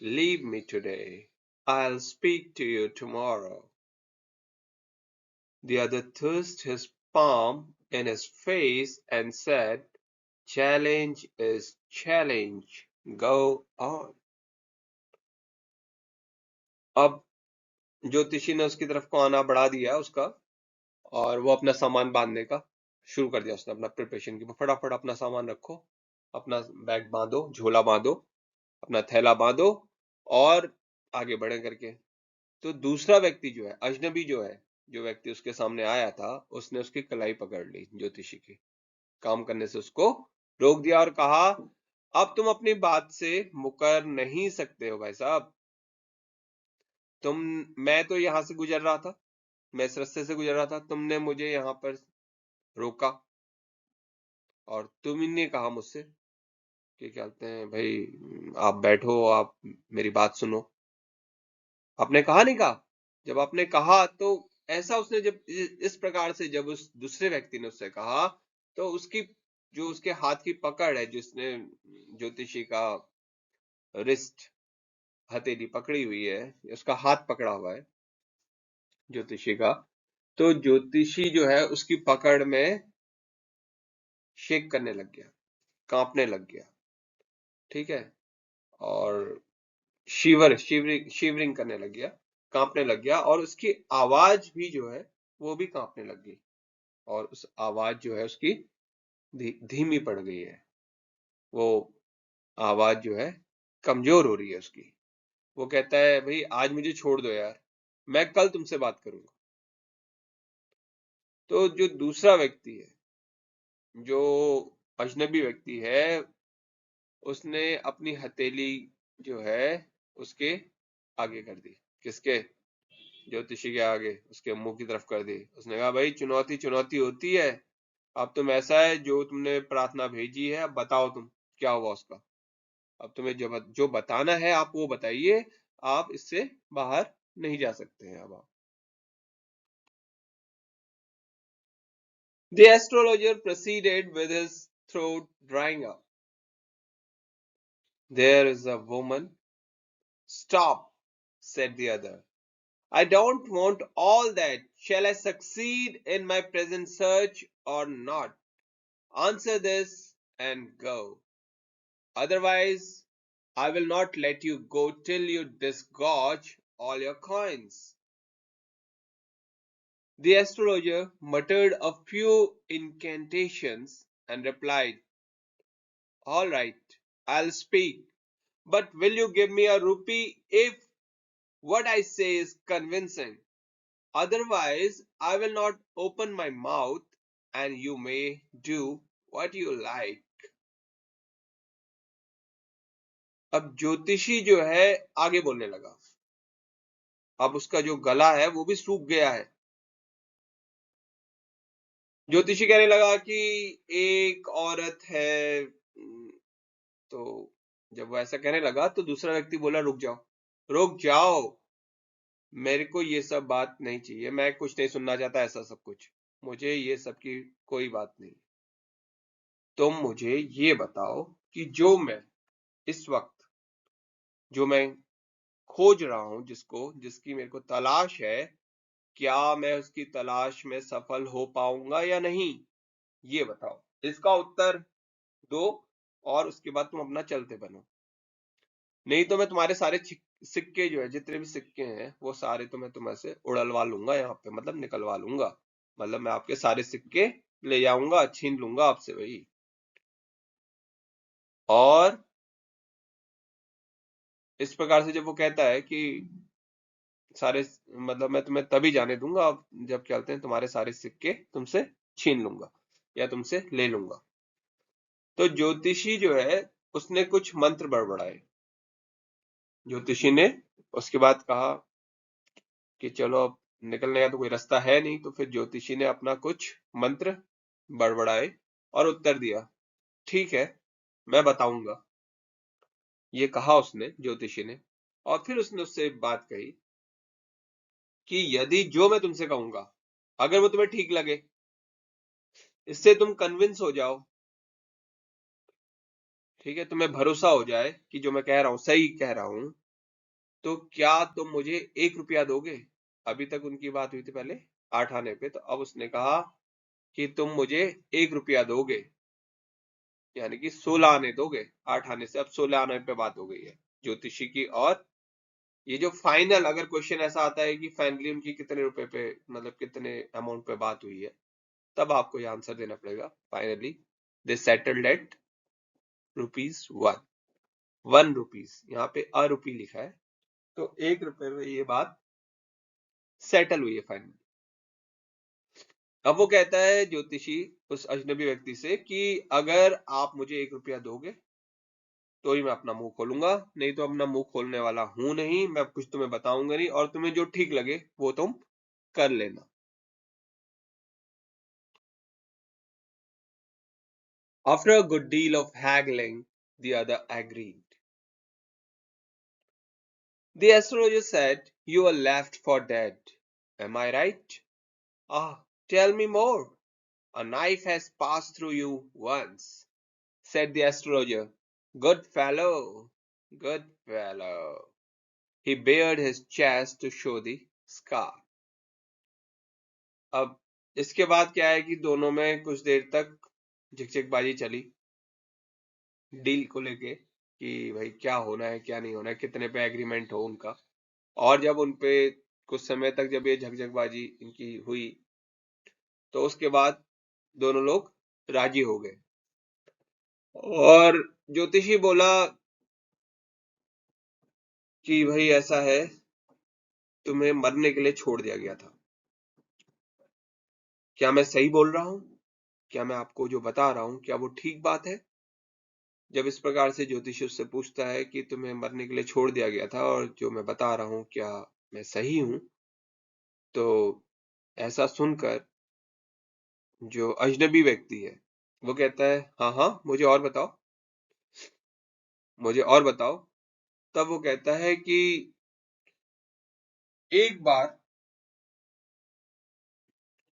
"Leave me today. I'll speak to you tomorrow." The other thrust his palm in his face and said, "Challenge is challenge. Go on." अब ज्योतिषी ने उसकी तरफ को आना बढ़ा दिया उसका, और वो अपना सामान बांधने का शुरू कर दिया। उसने अपना प्रिपरेशन की, फटाफट अपना सामान रखो, अपना बैग बांधो, झोला बांधो, अपना थैला बांधो और आगे बढ़े करके। तो दूसरा व्यक्ति जो है, अजनबी जो है, जो व्यक्ति उसके सामने आया था, उसने उसकी कलाई पकड़ ली, ज्योतिषी की काम करने से उसको रोक दिया और कहा, अब तुम अपनी बात से मुकर नहीं सकते हो भाई साहब। मैं तो यहां से गुजर रहा था, मैं इस रास्ते से गुजर रहा था, तुमने मुझे यहाँ पर रोका और तुमने कहा मुझसे कि क्या कहते हैं भाई, आप बैठो, आप मेरी बात सुनो। आपने कहा नहीं कहा? जब आपने कहा तो ऐसा उसने जब इस प्रकार से जब उस दूसरे व्यक्ति ने उससे कहा, तो उसकी जो उसके हाथ की पकड़ है, जिसने ज्योतिषी का रिस्ट, हथेली पकड़ी हुई है, उसका हाथ पकड़ा हुआ है ज्योतिषी का, तो ज्योतिषी जो है उसकी पकड़ में शेक करने लग गया, कांपने लग गया। ठीक है। और शिवरिंग करने लग गया, कांपने लग गया, और उसकी आवाज भी जो है वो भी कांपने लग गई, और उस आवाज जो है उसकी धीमी पड़ गई है। वो आवाज जो है कमजोर हो रही है उसकी। वो कहता है भाई आज मुझे छोड़ दो यार, मैं कल तुमसे बात करूंगा। तो जो दूसरा व्यक्ति है, जो अजनबी व्यक्ति है, उसने अपनी हथेली जो है उसके आगे कर दी। किसके? ज्योतिषी के आगे, उसके मुंह की तरफ कर दी। उसने कहा भाई चुनौती चुनौती होती है, अब तुम ऐसा है जो तुमने प्रार्थना भेजी है, अब बताओ तुम क्या हुआ उसका। अब तुम्हें जो बताना है आप वो बताइए, आप इससे बाहर नहीं जा सकते हैं अब आप। The astrologer proceeded with his throat drying up. There is a woman. Stop, said the other. I don't want all that. Shall I succeed in my present search or not? Answer this and go. Otherwise, I will not let you go till you disgorge all your coins. The astrologer muttered a few incantations and replied, all right, I'll speak, but will you give me a rupee if what I say is convincing? Otherwise, I will not open my mouth and you may do what you like. अब ज्योतिषी जो है आगे बोलने लगा। अब उसका जो गला है वो भी सूख गया है। ज्योतिषी कहने लगा कि एक औरत है। तो जब वो ऐसा कहने लगा तो दूसरा व्यक्ति बोला रुक जाओ, रुक जाओ, मेरे को ये सब बात नहीं चाहिए, मैं कुछ नहीं सुनना चाहता ऐसा सब कुछ, मुझे ये सब की कोई बात नहीं। तुम मुझे ये बताओ कि जो मैं इस वक्त, जो मैं खोज रहा हूं, जिसकी मेरे को तलाश है, क्या मैं उसकी तलाश में सफल हो पाऊंगा या नहीं, ये बताओ। इसका उत्तर दो और उसके बाद तुम अपना चलते बनो, नहीं तो मैं तुम्हारे सारे सिक्के जो है, जितने भी सिक्के हैं वो सारे तो मैं तुम्हें से उड़लवा लूंगा यहाँ पे, मतलब निकलवा लूंगा, मतलब मैं आपके सारे सिक्के ले जाऊंगा, छीन लूंगा आपसे वही। और इस प्रकार से जब वो कहता है कि सारे, मतलब मैं तुम्हें तभी जाने दूंगा जब क्या कहते हैं तुम्हारे सारे सिक्के तुमसे छीन लूंगा या तुमसे ले लूंगा। तो ज्योतिषी जो है उसने कुछ मंत्र बड़बड़ाए। ज्योतिषी ने उसके बाद कहा कि चलो अब निकलने का तो कोई रास्ता है नहीं, तो फिर ज्योतिषी ने अपना कुछ मंत्र बड़बड़ाए और उत्तर दिया, ठीक है मैं बताऊंगा। ये कहा उसने, ज्योतिषी ने, और फिर उसने उससे एक बात कही कि यदि जो मैं तुमसे कहूंगा अगर वो तुम्हें ठीक लगे, इससे तुम कन्विंस हो जाओ, ठीक है, तुम्हें भरोसा हो जाए कि जो मैं कह रहा हूं सही कह रहा हूं, तो क्या तुम मुझे 1 रुपया दोगे? अभी तक उनकी बात हुई थी पहले 8 आने पे, तो अब उसने कहा कि तुम मुझे 1 रुपया दोगे, यानी कि 16 आने दोगे। 8 आने से अब 16 आने पे बात हो गई है ज्योतिषी की। और ये जो फाइनल अगर क्वेश्चन ऐसा आता है कि फाइनली उनकी कितने रुपए पे, मतलब कितने अमाउंट पे बात हुई है, तब आपको ये आंसर देना पड़ेगा। Finally they settled at ₹1। 1 rupees, यहाँ पे ₹1 लिखा है, तो 1 रुपए में ये बात सेटल हुई है फाइनली। अब वो कहता है ज्योतिषी उस अजनबी व्यक्ति से कि अगर आप मुझे 1 रुपया दोगे तो ही मैं अपना मुंह खोलूंगा, नहीं तो अपना मुंह खोलने वाला हूं नहीं। मैं कुछ तुम्हें बताऊंगा नहीं, और तुम्हें जो ठीक लगे वो तुम कर लेना। After a good deal of haggling, the other agreed. The astrologer said, "You were left for dead. Am I right?" "Ah, tell me more. A knife has passed through you once," said the astrologer. "Good fellow, good fellow." He bared his chest to show the scar. अब इसके बाद क्या है कि दोनों में कुछ देर तक झिकझिकबाजी चली डील को लेके कि भाई क्या होना है क्या नहीं होना है, कितने पे एग्रीमेंट हो उनका। और जब उनपे कुछ समय तक जब ये झकझकबाजी इनकी हुई, तो उसके बाद दोनों लोग राजी हो गए। और ज्योतिषी बोला कि भाई ऐसा है, तुम्हें मरने के लिए छोड़ दिया गया था। क्या मैं सही बोल रहा हूं? क्या मैं आपको जो बता रहा हूं, क्या वो ठीक बात है? जब इस प्रकार से ज्योतिषी उससे पूछता है कि तुम्हें मरने के लिए छोड़ दिया गया था और जो मैं बता रहा हूं क्या मैं सही हूं, तो ऐसा सुनकर जो अजनबी व्यक्ति है वो कहता है, हाँ हाँ, मुझे और बताओ, मुझे और बताओ। तब वो कहता है कि एक बार,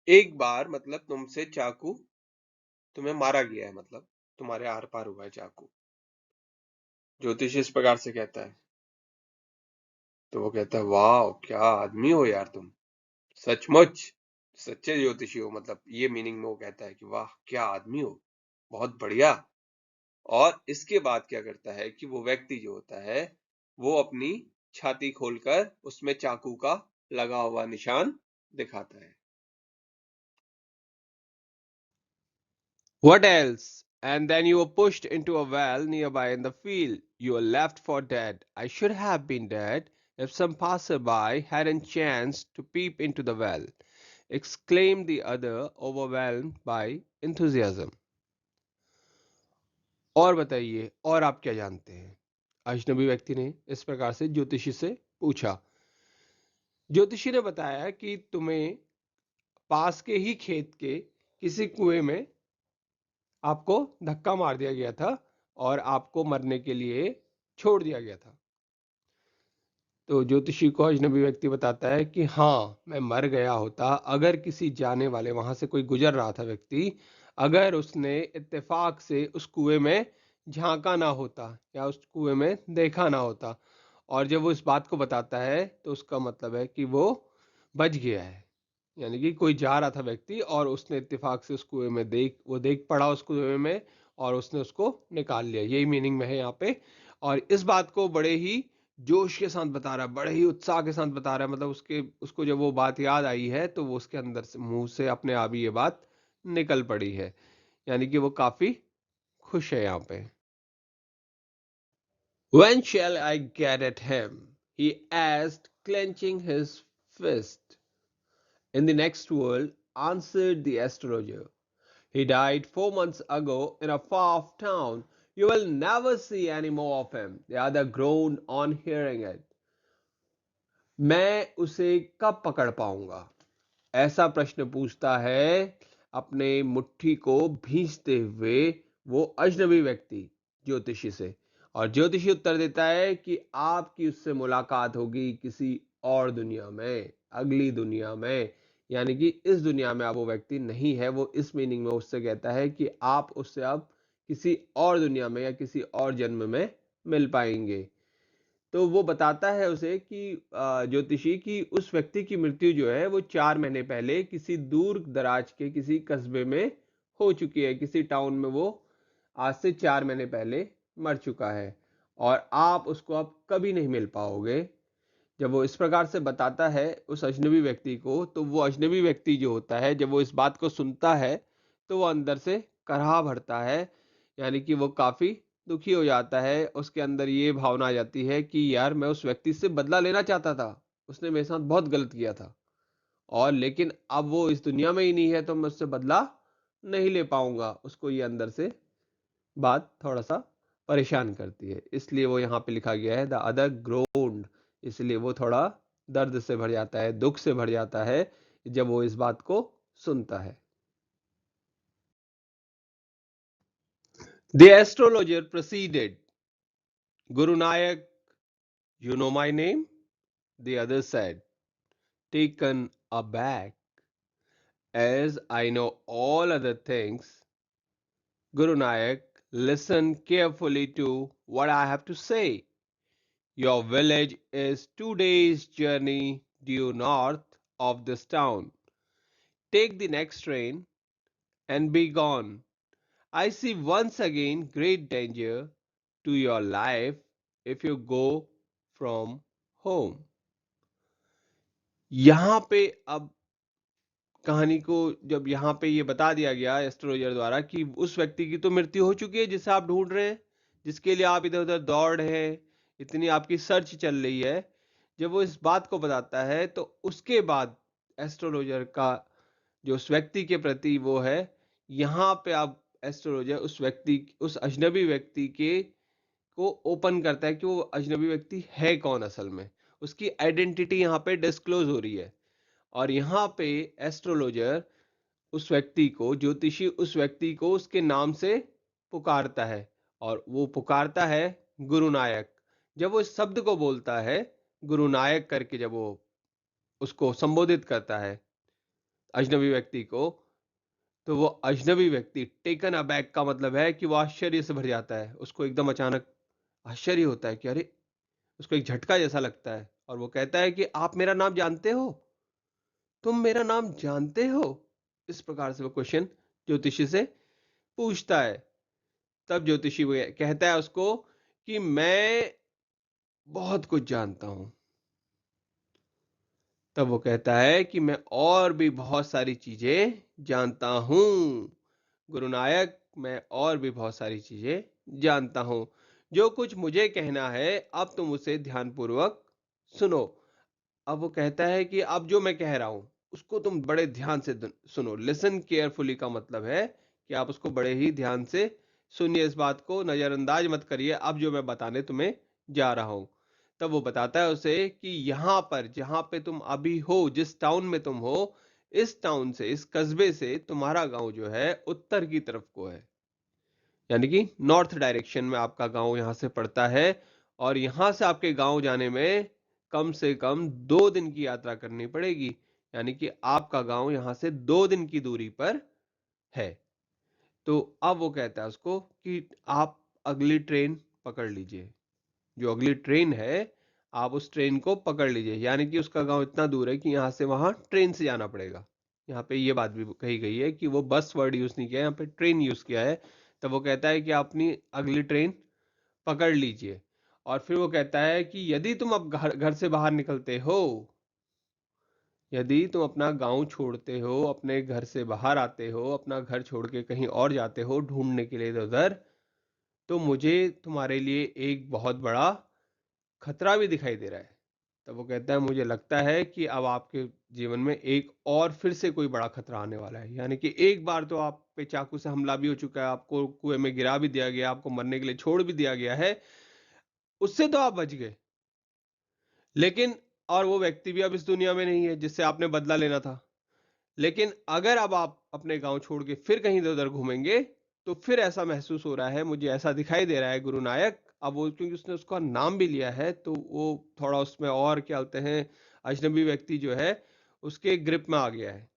एक बार मतलब तुमसे चाकू, तुम्हें मारा गया है, मतलब तुम्हारे आर पार हुआ है चाकू। ज्योतिषी इस प्रकार से कहता है। तो वो कहता है, वाह क्या आदमी हो यार तुम, सचमुच सच्चे ज्योतिषी हो, मतलब ये मीनिंग में वो कहता है कि वाह क्या आदमी हो, बहुत बढ़िया। और इसके बाद क्या करता है कि वो व्यक्ति जो होता है वो अपनी छाती खोलकर उसमें चाकू का लगा हुआ निशान दिखाता है।
What else? And then you were pushed into a well nearby in the field. You were left for dead. I should have been dead if some passerby hadn't chanced to peep into the well, exclaimed the other, overwhelmed by enthusiasm. और बताइए, और आप क्या जानते हैं? अजनबी व्यक्ति ने इस प्रकार से ज्योतिषी से पूछा। ज्योतिषी ने बताया कि तुम्हें पास के ही खेत के किसी कुएं में आपको धक्का मार दिया गया था और आपको मरने के लिए छोड़ दिया गया था। तो ज्योतिषी को अजनबी व्यक्ति बताता है कि हाँ, मैं मर गया होता अगर किसी जाने वाले, वहां से कोई गुजर रहा था व्यक्ति, अगर उसने इत्तेफाक से उस कुएं में झांका ना होता या उस कुएं में देखा ना होता। और जब वो इस बात को बताता है तो उसका मतलब है कि वो बच गया है, यानी कि कोई जा रहा था व्यक्ति और उसने इत्तेफाक से उस कुएं में देख पड़ा उस कुएं में और उसने उसको निकाल लिया। यही मीनिंग में है यहाँ पे। और इस बात को बड़े ही जोश के साथ बता रहा है, बड़े ही उत्साह के साथ बता रहा है, मतलब उसको जब वो बात याद आई है तो वो उसके अंदर से मुंह से अपने आप ही ये बात निकल पड़ी है, यानी कि वो काफी खुश है यहाँ पे। When shall I get at him? He asked, clenching his fist. In the next world, answered the astrologer. He died 4 months ago in a far-off town. You will never see any more of him. The other groaned on hearing it. मैं उसे कब पकड़ पाऊंगा? ऐसा प्रश्न पूछता है अपने मुट्ठी को भींचते हुए वो अजनबी व्यक्ति ज्योतिषी से। और ज्योतिषी उत्तर देता है कि आपकी उससे मुलाकात होगी किसी और दुनिया में, अगली दुनिया में, यानी कि इस दुनिया में अब वो व्यक्ति नहीं है। वो इस मीनिंग में उससे कहता है कि आप उससे अब किसी और दुनिया में या किसी और जन्म में मिल पाएंगे। तो वो बताता है उसे कि ज्योतिषी की उस व्यक्ति की मृत्यु जो है वो 4 महीने पहले किसी दूर दराज के किसी कस्बे में हो चुकी है, किसी टाउन में वो आज से 4 महीने पहले मर चुका है और आप उसको अब कभी नहीं मिल पाओगे। जब वो इस प्रकार से बताता है उस अजनबी व्यक्ति को, तो वो अजनबी व्यक्ति जो होता है जब वो इस बात को सुनता है तो वो अंदर से कराह भरता है, यानी कि वो काफी दुखी हो जाता है। उसके अंदर ये भावना आ जाती है कि यार मैं उस व्यक्ति से बदला लेना चाहता था, उसने मेरे साथ बहुत गलत किया था और लेकिन अब वो इस दुनिया में ही नहीं है तो मैं उससे बदला नहीं ले पाऊंगा। उसको ये अंदर से बात थोड़ा सा परेशान करती है, इसलिए वो यहाँ पे लिखा गया है द अदर ग्रोन्ड। इसलिए वो थोड़ा दर्द से भर जाता है, दुख से भर जाता है जब वो इस बात को सुनता है। The astrologer proceeded, Guru Nayak, you know my name? The other said, taken aback. As I know all other things, Guru Nayak, listen carefully to what I have to say. Your village is 2 days' journey due north of this town. Take the next train and be gone. I see once again great danger to your life if you go from home. यहाँ पे अब कहानी को जब यहाँ पे ये बता दिया गया एस्ट्रोलॉजर द्वारा कि उस व्यक्ति की तो मृत्यु हो चुकी है जिसे आप ढूंढ रहे हैं, जिसके लिए आप इधर उधर दौड़ रहे हैं, इतनी आपकी सर्च चल रही है, जब वो इस बात को बताता है तो उसके बाद एस्ट्रोलॉजर का जो उस व्यक्ति के प्रति वो है, यहाँ पे आप एस्ट्रोलॉजर उस व्यक्ति, उस अजनबी व्यक्ति के को ओपन करता है कि वो अजनबी व्यक्ति है कौन असल में, उसकी आइडेंटिटी यहाँ पे डिस्क्लोज हो रही है। और यहाँ पे एस्ट्रोलॉजर उस व्यक्ति को, ज्योतिषी उस व्यक्ति को उसके नाम से पुकारता है, और वो पुकारता है गुरु नायक। जब वो इस शब्द को बोलता है गुरु नायक करके, जब वो उसको संबोधित करता है अजनबी व्यक्ति को, तो वो अजनबी व्यक्ति टेकन अबैक का मतलब है कि वो आश्चर्य से भर जाता है, उसको एकदम अचानक आश्चर्य होता है कि अरे, उसको एक झटका जैसा लगता है, और वो कहता है कि आप मेरा नाम जानते हो, तुम मेरा नाम जानते हो? इस प्रकार से वो क्वेश्चन ज्योतिषी से पूछता है। तब ज्योतिषी वो कहता है उसको कि मैं बहुत कुछ जानता हूं। तब वो कहता है कि मैं और भी बहुत सारी चीजें जानता हूं गुरु नायक, मैं और भी बहुत सारी चीजें जानता हूं। जो कुछ मुझे कहना है अब तुम उसे ध्यानपूर्वक सुनो। अब वो कहता है कि अब जो मैं कह रहा हूं उसको तुम बड़े ध्यान से सुनो। लिसन केयरफुली का मतलब है कि आप उसको बड़े ही ध्यान से सुनिए, इस बात को नजरअंदाज मत करिए। अब जो मैं बताने तुम्हें जा रहा हूं, तब वो बताता है उसे कि यहां पर जहां पे तुम अभी हो, जिस टाउन में तुम हो, इस टाउन से, इस कस्बे से तुम्हारा गांव जो है उत्तर की तरफ को है, यानी कि नॉर्थ डायरेक्शन में आपका गांव यहां से पड़ता है। और यहां से आपके गांव जाने में कम से कम 2 दिन की यात्रा करनी पड़ेगी, यानी कि आपका गांव यहां से 2 दिन की दूरी पर है। तो अब वो कहता है उसको कि आप अगली ट्रेन पकड़ लीजिए, जो अगली ट्रेन है आप उस ट्रेन को पकड़ लीजिए, यानी कि उसका गांव इतना दूर है कि यहाँ से वहां ट्रेन से जाना पड़ेगा। यहाँ पे ये बात भी कही गई है कि वो बस वर्ड यूज नहीं किया, यहाँ पे ट्रेन यूज किया है। तो वो कहता है कि आप अपनी अगली ट्रेन पकड़ लीजिए। और फिर वो कहता है कि यदि तुम अब घर घर से बाहर निकलते हो, यदि तुम अपना गांव छोड़ते हो, अपने घर से बाहर आते हो, अपना घर छोड़ के कहीं और जाते हो ढूंढने के लिए इधर उधर, तो मुझे तुम्हारे लिए एक बहुत बड़ा खतरा भी दिखाई दे रहा है। तब वो कहता है मुझे लगता है कि अब आपके जीवन में एक और फिर से कोई बड़ा खतरा आने वाला है, यानी कि एक बार तो आप पे चाकू से हमला भी हो चुका है, आपको कुएं में गिरा भी दिया गया, आपको मरने के लिए छोड़ भी दिया गया है, उससे तो आप बच गए, लेकिन और वो व्यक्ति भी अब इस दुनिया में नहीं है जिससे आपने बदला लेना था। लेकिन अगर अब आप अपने गांव छोड़ के फिर कहीं इधर उधर घूमेंगे, तो फिर ऐसा महसूस हो रहा है, मुझे ऐसा दिखाई दे रहा है गुरु नायक। अब वो क्योंकि उसने उसका नाम भी लिया है, तो वो थोड़ा उसमें और क्या बोलते हैं, अजनबी व्यक्ति जो है उसके ग्रिप में आ गया है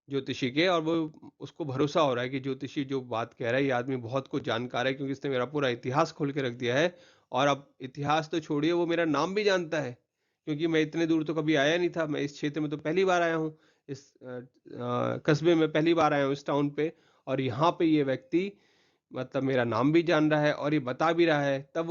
ज्योतिषी के, और वो उसको भरोसा हो रहा है कि ज्योतिषी जो बात कह रहा है ये आदमी बहुत कुछ जानकार है, क्योंकि इसने मेरा पूरा इतिहास खोल के रख दिया है। और अब इतिहास तो छोड़िए, वो मेरा नाम भी जानता है, क्योंकि मैं इतने दूर तो कभी आया नहीं था, मैं इस क्षेत्र में तो पहली बार आया हूँ, इस कस्बे में पहली बार आया हूँ, इस टाउन पे। और यहाँ पे ये व्यक्ति मतलब मेरा नाम भी जान रहा है और ये बता भी रहा है। तब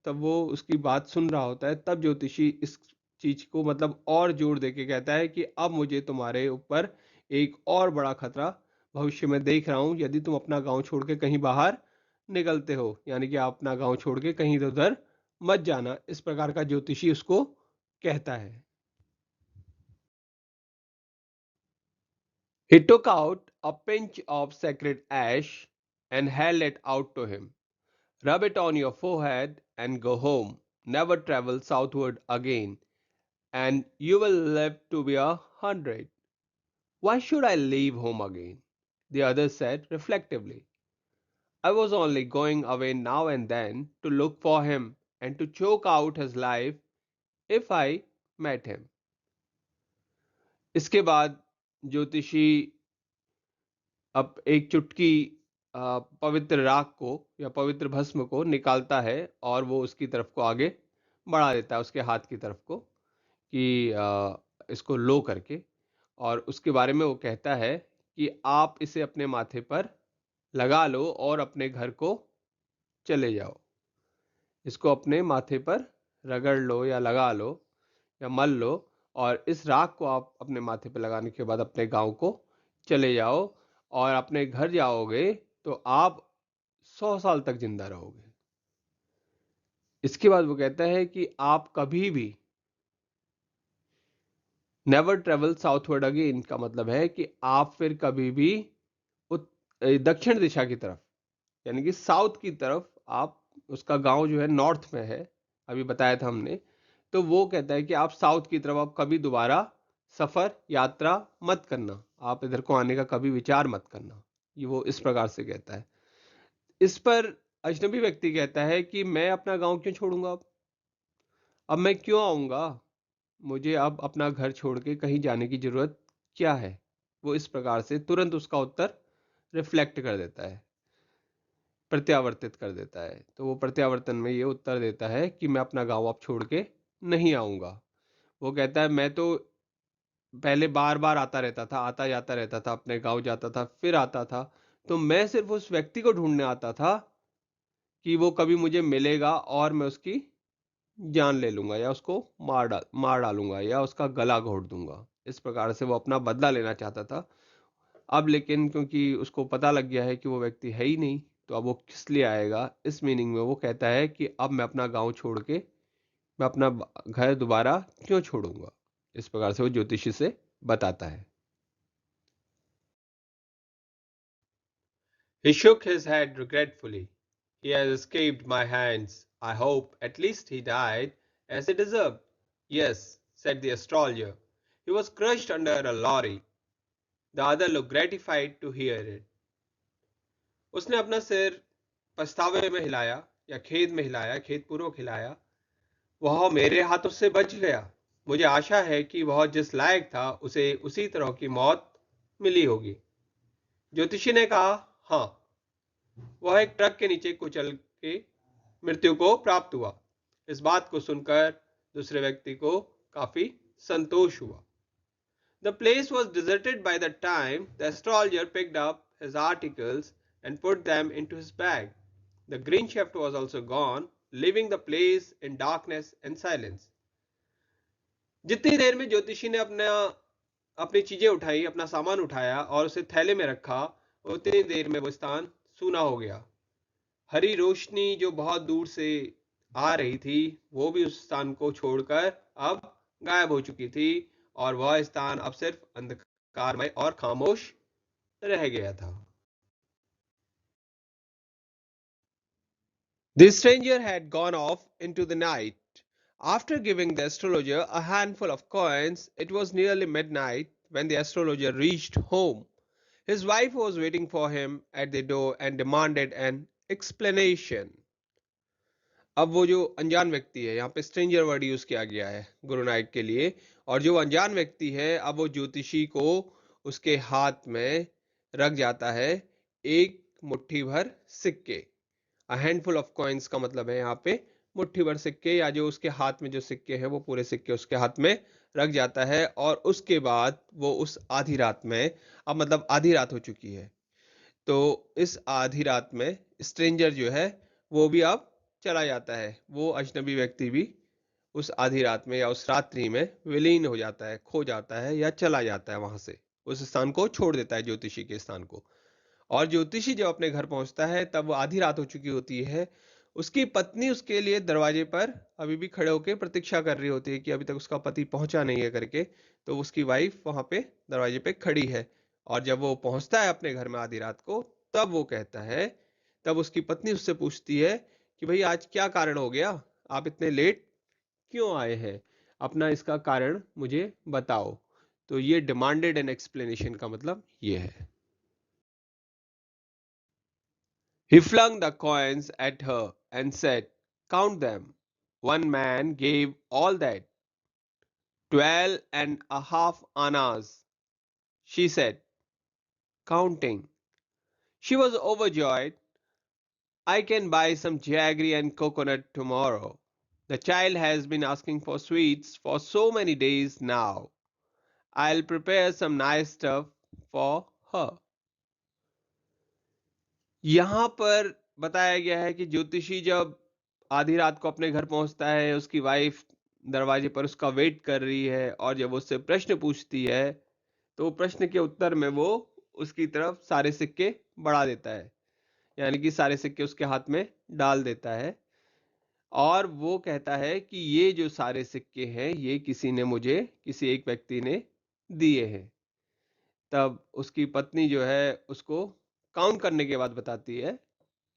वो उसकी बात सुन रहा होता है, तब ज्योतिषी इस चीज को मतलब और जोर दे के कहता है कि अब मुझे तुम्हारे ऊपर एक और बड़ा खतरा भविष्य में देख रहा हूं, यदि तुम अपना गांव छोड़ के कहीं बाहर निकलते हो, यानी कि आप अपना गांव छोड़ के कहीं इधर उधर मत जाना, इस प्रकार का ज्योतिषी उसको कहता है। He took out a pinch of sacred ash and held it out to him. Rub it on your forehead and go home. Never travel southward again, and you will live to be 100. Why should I leave home again? The other said reflectively. I was only going away now and then to look for him and to choke out his life if I met him. इसके बाद ज्योतिषी अब एक चुटकी पवित्र राख को या पवित्र भस्म को निकालता है और वो उसकी तरफ को आगे बढ़ा देता है, उसके हाथ की तरफ को, कि इसको लो करके, और उसके बारे में वो कहता है कि आप इसे अपने माथे पर लगा लो और अपने घर को चले जाओ। इसको अपने माथे पर रगड़ लो या लगा लो या मल लो, और इस राख को आप अपने माथे पर लगाने के बाद अपने गांव को चले जाओ, और अपने घर जाओगे तो आप 100 साल तक जिंदा रहोगे। इसके बाद वो कहता है कि आप कभी भी नेवर ट्रेवल साउथवर्ड अगेन का मतलब है कि आप फिर कभी भी दक्षिण दिशा की तरफ, यानी कि साउथ की तरफ, आप, उसका गांव जो है नॉर्थ में है, अभी बताया था हमने, तो वो कहता है कि आप साउथ की तरफ आप कभी दोबारा सफर यात्रा मत करना, आप इधर को आने का कभी विचार मत करना। ये वो इस प्रकार से कहता है। इस पर अजनबी व्यक्ति कहता है कि मैं अपना गांव क्यों छोड़ूंगा, अब मैं क्यों आऊंगा, मुझे अब अपना घर छोड़ के कहीं जाने की जरूरत क्या है। वो इस प्रकार से तुरंत उसका उत्तर रिफ्लेक्ट कर देता है, प्रत्यावर्तित कर देता है। तो वो प्रत्यावर्तन में ये उत्तर देता है कि मैं अपना गांव अब छोड़ के नहीं आऊंगा। वो कहता है मैं तो पहले बार बार आता रहता था, आता जाता रहता था, अपने गांव जाता था फिर आता था, तो मैं सिर्फ उस व्यक्ति को ढूंढने आता था कि वो कभी मुझे मिलेगा और मैं उसकी जान ले लूंगा या उसको मार डालूंगा या उसका गला घोट दूंगा। इस प्रकार से वो अपना बदला लेना चाहता था। अब लेकिन क्योंकि उसको पता लग गया है कि वो व्यक्ति है ही नहीं, तो अब वो किस लिए आएगा, इस मीनिंग में वो कहता है कि अब मैं अपना गांव छोड़ के मैं अपना घर दोबारा क्यों छोड़ूंगा। इस प्रकार से वो ज्योतिषी से बताता है। He shook his head regretfully. He has escaped my hands. I hope at least he died as he deserved. Yes, said the astrologer. He was crushed under a lorry. The other looked gratified to hear it. उसने अपना सिर पछतावे में हिलाया या खेद में हिलाया, खेदपूर्वक हिलाया। वह मेरे हाथों से बच गया। मुझे आशा है कि वह जिस लायक था उसे उसी तरह की मौत मिली होगी। ज्योतिषी ने कहा, हाँ, वह एक ट्रक के नीचे कुचल के मृत्यु को प्राप्त हुआ। इस बात को सुनकर दूसरे व्यक्ति को काफी संतोष हुआ। The place was deserted by the time the astrologer picked up his articles and put them into his bag. The green shift was also gone, leaving the place in darkness and silence. जितनी देर में ज्योतिषी ने अपनी चीजें उठाई, अपना सामान उठाया और उसे थैले में रखा, उतनी देर में वो स्थान सूना हो गया। हरी रोशनी जो बहुत दूर से आ रही थी वो भी उस स्थान को छोड़कर अब गायब हो चुकी थी, और वह स्थान अब सिर्फ अंधकारमय और खामोश रह गया था। The stranger had gone off into the night. After giving the astrologer a handful of coins, it was nearly midnight when the astrologer reached home. His wife was waiting for him at the door and demanded an explanation. अब वो जो अनजान व्यक्ति है, यहाँ पे stranger word use किया गया है गुरु नायक के लिए, और जो अनजान व्यक्ति है अब वो ज्योतिषी को उसके हाथ में रख जाता है एक मुट्ठी भर सिक्के। अ हैंडफुल ऑफ कॉइन्स का मतलब है यहाँ पे मुट्ठी भर सिक्के, या जो उसके हाथ में जो सिक्के हैं वो पूरे सिक्के उसके हाथ में रख जाता है। और उसके बाद वो उस आधी रात में, अब मतलब आधी रात हो चुकी है, तो इस आधी रात में स्ट्रेंजर जो है वो भी अब चला जाता है। वो अजनबी व्यक्ति भी उस आधी रात में या उस रात्रि में विलीन हो जाता है, खो जाता है या चला जाता है, वहां से उस स्थान को छोड़ देता है, ज्योतिषी के स्थान को। और ज्योतिषी जब अपने घर पहुंचता है तब वो आधी रात हो चुकी होती है। उसकी पत्नी उसके लिए दरवाजे पर अभी भी खड़े होकर प्रतीक्षा कर रही होती है कि अभी तक उसका पति पहुंचा नहीं है करके। तो उसकी वाइफ वहां पे दरवाजे पे खड़ी है, और जब वो पहुंचता है अपने घर में आधी रात को, तब वो कहता है, तब उसकी पत्नी उससे पूछती है कि भाई आज क्या कारण हो गया, आप इतने लेट क्यों आए हैं, अपना इसका कारण मुझे बताओ। तो ये डिमांडेड एन एक्सप्लेनेशन का मतलब ये है। He flung the coins at her and said, "Count them." One man gave all that, 12.5 annas, she said, counting. She was overjoyed. "I can buy some jaggery and coconut tomorrow. The child has been asking for sweets for so many days now. I'll prepare some nice stuff for her." यहाँ पर बताया गया है कि ज्योतिषी जब आधी रात को अपने घर पहुंचता है, उसकी वाइफ दरवाजे पर उसका वेट कर रही है, और जब उससे प्रश्न पूछती है तो प्रश्न के उत्तर में वो उसकी तरफ सारे सिक्के बढ़ा देता है, यानी कि सारे सिक्के उसके हाथ में डाल देता है, और वो कहता है कि ये जो सारे सिक्के हैं ये किसी ने मुझे, किसी एक व्यक्ति ने दिए हैं। तब उसकी पत्नी जो है उसको काउंट करने के बाद बताती है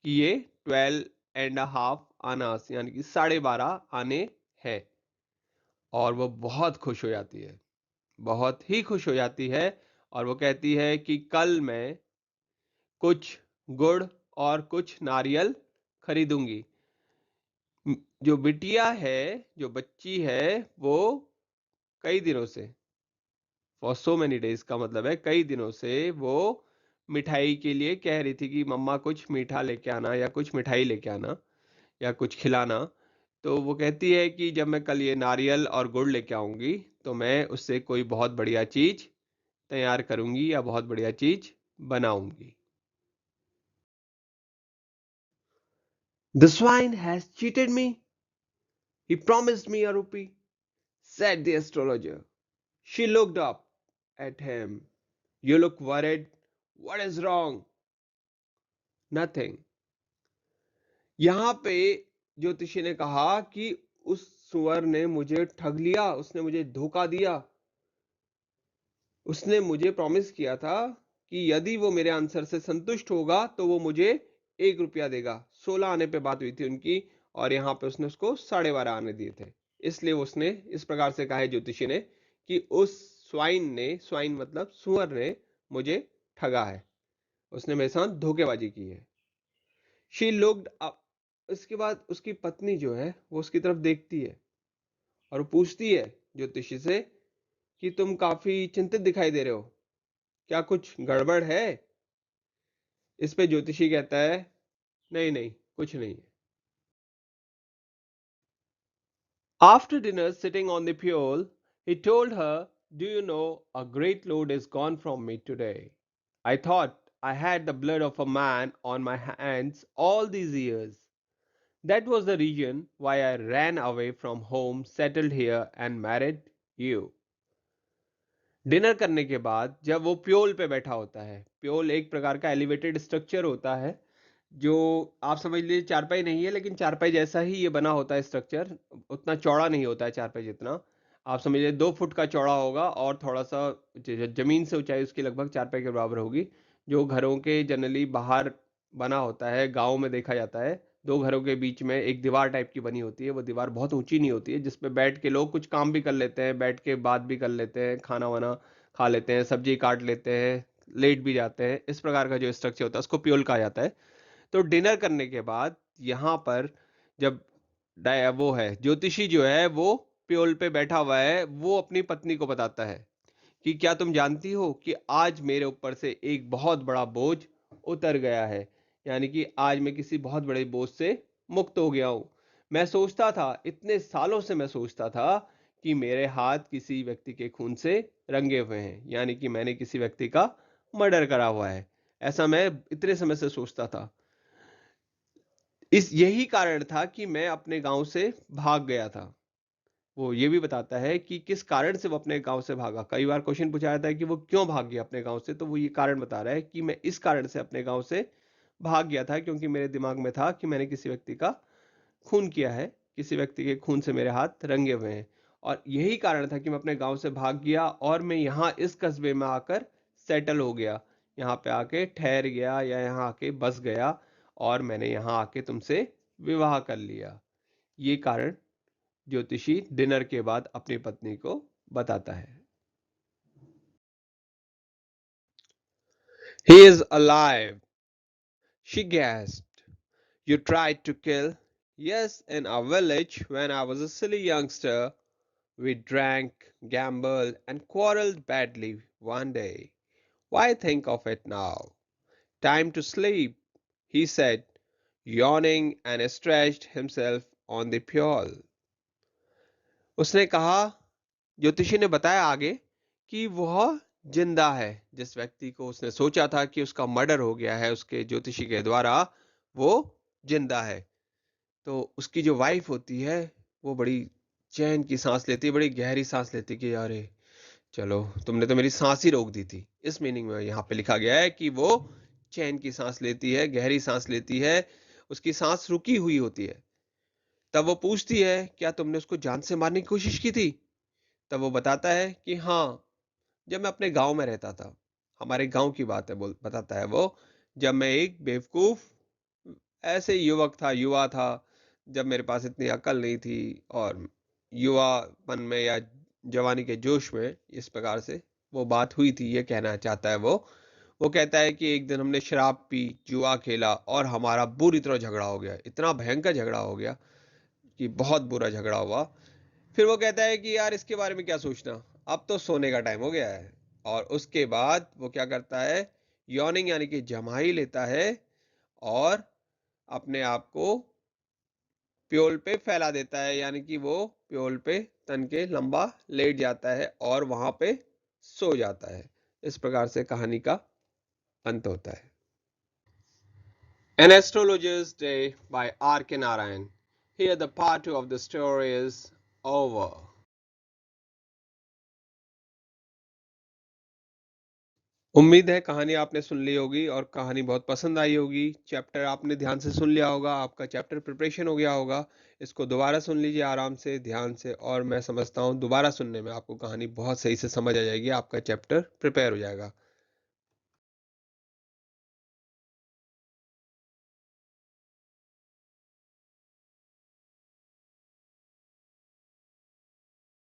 कि ये 12.5 आनास, यानी कि 12.5 आने हैं। और वो बहुत खुश हो जाती है, बहुत ही खुश हो जाती है, और वो कहती है कि कल मैं कुछ गुड़ और कुछ नारियल खरीदूंगी। जो बिटिया है, जो बच्ची है, वो कई दिनों से, फॉर सो मेनी डेज का मतलब है कई दिनों से, वो मिठाई के लिए कह रही थी कि मम्मा कुछ मीठा लेके आना, या कुछ मिठाई लेके आना, या कुछ खिलाना। तो वो कहती है कि जब मैं कल ये नारियल और गुड़ लेके आऊंगी तो मैं उससे कोई बहुत बढ़िया चीज तैयार करूंगी, या बहुत बढ़िया चीज बनाऊंगी। The swine has cheated me. He promised me a rupee, said the astrologer. She looked up at him. "You look worried. What is wrong?" "Nothing." यहाँ पे ज्योतिषी ने कहा कि उस सुअर ने मुझे ठग लिया, उसने मुझे धोखा दिया। उसने मुझे प्रॉमिस किया था कि यदि वो मेरे आंसर से संतुष्ट होगा तो वो मुझे 1 रुपया देगा। 16 आने पे बात हुई थी उनकी, और यहाँ पे उसने उसको 12.5 आने दिए थे। इसलिए उसने इस प्रकार से कहा है ज्योतिषी ने कि उस स्वाइन ने, स्वाइन मतलब सुअर ने, मुझे ठगा है, उसने मेरे साथ धोखेबाजी की है। She looked up. इसके बाद उसकी पत्नी जो है वो उसकी तरफ देखती है और पूछती है ज्योतिषी से कि तुम काफी चिंतित दिखाई दे रहे हो, क्या कुछ गड़बड़ है? इस पे ज्योतिषी कहता है, नहीं नहीं, कुछ नहीं है। After dinner, sitting on the pole, he told her, "Do you know, a great load is gone from me today. I thought I had the blood of a man on my hands all these years. That was the reason why I ran away from home, settled here, and married you." Dinner करने के बाद जब वो प्योल पे बैठा होता है, प्योल एक प्रकार का एलिवेटेड स्ट्रक्चर होता है, जो आप समझ लीजिए चारपाई नहीं है, लेकिन चारपाई जैसा ही ये बना होता है स्ट्रक्चर। उतना चौड़ा नहीं होता है चारपाई जितना, आप समझ लीजिए 2 फुट का चौड़ा होगा, और थोड़ा सा जमीन से ऊंचाई उसकी लगभग चारपाई के बराबर होगी। जो घरों के जनरली बाहर बना होता है, गाँव में देखा जाता है, दो घरों के बीच में एक दीवार टाइप की बनी होती है। वो दीवार बहुत ऊंची नहीं होती है, जिसपे बैठ के लोग कुछ काम भी कर लेते हैं, बैठ के बात भी कर लेते हैं, खाना वाना खा लेते हैं, सब्जी काट लेते हैं, लेट भी जाते हैं। इस प्रकार का जो स्ट्रक्चर होता है उसको प्योल कहा जाता है। तो डिनर करने के बाद यहाँ पर जब वो है ज्योतिषी जो है वो प्योल पे बैठा हुआ है, वो अपनी पत्नी को बताता है कि क्या तुम जानती हो कि आज मेरे ऊपर से एक बहुत बड़ा बोझ उतर गया है, यानी कि आज मैं किसी बहुत बड़े बोझ से मुक्त हो गया हूं। मैं सोचता था, इतने सालों से मैं सोचता था कि मेरे हाथ किसी व्यक्ति के खून से रंगे हुए हैं, यानी कि मैंने किसी व्यक्ति का मर्डर करा हुआ है। ऐसा मैं इतने समय से सोचता था। इस यही कारण था कि मैं अपने गांव से भाग गया था। वो ये भी बताता है कि किस कारण से वो अपने गांव से भागा। कई बार क्वेश्चन पूछा जाता है कि वो क्यों भाग गया अपने गांव से, तो वो ये कारण बता रहा है कि मैं इस कारण से अपने गांव से भाग गया था, क्योंकि मेरे दिमाग में था कि मैंने किसी व्यक्ति का खून किया है, किसी व्यक्ति के खून से मेरे हाथ रंगे हुए हैं, और यही कारण था कि मैं अपने गांव से भाग गया और मैं यहाँ इस कस्बे में आकर सेटल हो गया, यहाँ पे आके ठहर गया, या यहाँ आके बस गया, और मैंने यहाँ आके तुमसे विवाह कर लिया। ये कारण ज्योतिषी डिनर के बाद अपनी पत्नी को बताता है। He is alive, she gasped. You tried to kill? Yes, in our village when I was a silly youngster. We drank, gambled, and quarreled badly one day. Why think of it now? Time to sleep, he said, yawning and stretched himself on the pole. उसने कहा, ज्योतिषी ने बताया आगे कि वह जिंदा है। जिस व्यक्ति को उसने सोचा था कि उसका मर्डर हो गया है उसके ज्योतिषी के द्वारा, वो जिंदा है। तो उसकी जो वाइफ होती है वो बड़ी चैन की सांस लेती है, बड़ी गहरी सांस लेती कि अरे चलो, तुमने तो मेरी सांस ही रोक दी थी। इस मीनिंग में यहाँ पे लिखा गया है कि वो चैन की सांस लेती है, गहरी सांस लेती है, उसकी सांस रुकी हुई होती है। तब वो पूछती है, क्या तुमने उसको जान से मारने की कोशिश की थी? तब वो बताता है कि हाँ, जब मैं अपने गांव में रहता था। हमारे गांव की बात है, बोल बताता है वो। जब मैं एक बेवकूफ ऐसे युवा था, जब मेरे पास इतनी अकल नहीं थी, और युवापन में या जवानी के जोश में इस प्रकार से वो बात हुई थी, ये कहना चाहता है वो कहता है कि एक दिन हमने शराब पी, जुआ खेला और हमारा बुरी तरह झगड़ा हो गया। इतना भयंकर झगड़ा हो गया कि बहुत बुरा झगड़ा हुआ। फिर वो कहता है कि यार इसके बारे में क्या सोचना, अब तो सोने का टाइम हो गया है। और उसके बाद वो क्या करता है, यॉर्निंग यानी कि जम्हाई लेता है और अपने आप को प्योल पे फैला देता है, यानी कि वो प्योल पे तन के लंबा लेट जाता है और वहां पे सो जाता है। इस प्रकार से कहानी का अंत होता है। An Astrologer's Day by R. K. Narayan. Here the part 2 of the story is over. उम्मीद है कहानी आपने सुन ली होगी और कहानी बहुत पसंद आई होगी। चैप्टर आपने ध्यान से सुन लिया होगा, आपका चैप्टर प्रिपरेशन हो गया होगा। इसको दोबारा सुन लीजिए आराम से, ध्यान से, और मैं समझता हूँ दोबारा सुनने में आपको कहानी बहुत सही से समझ आ जाएगी, आपका चैप्टर प्रिपेयर हो जाएगा।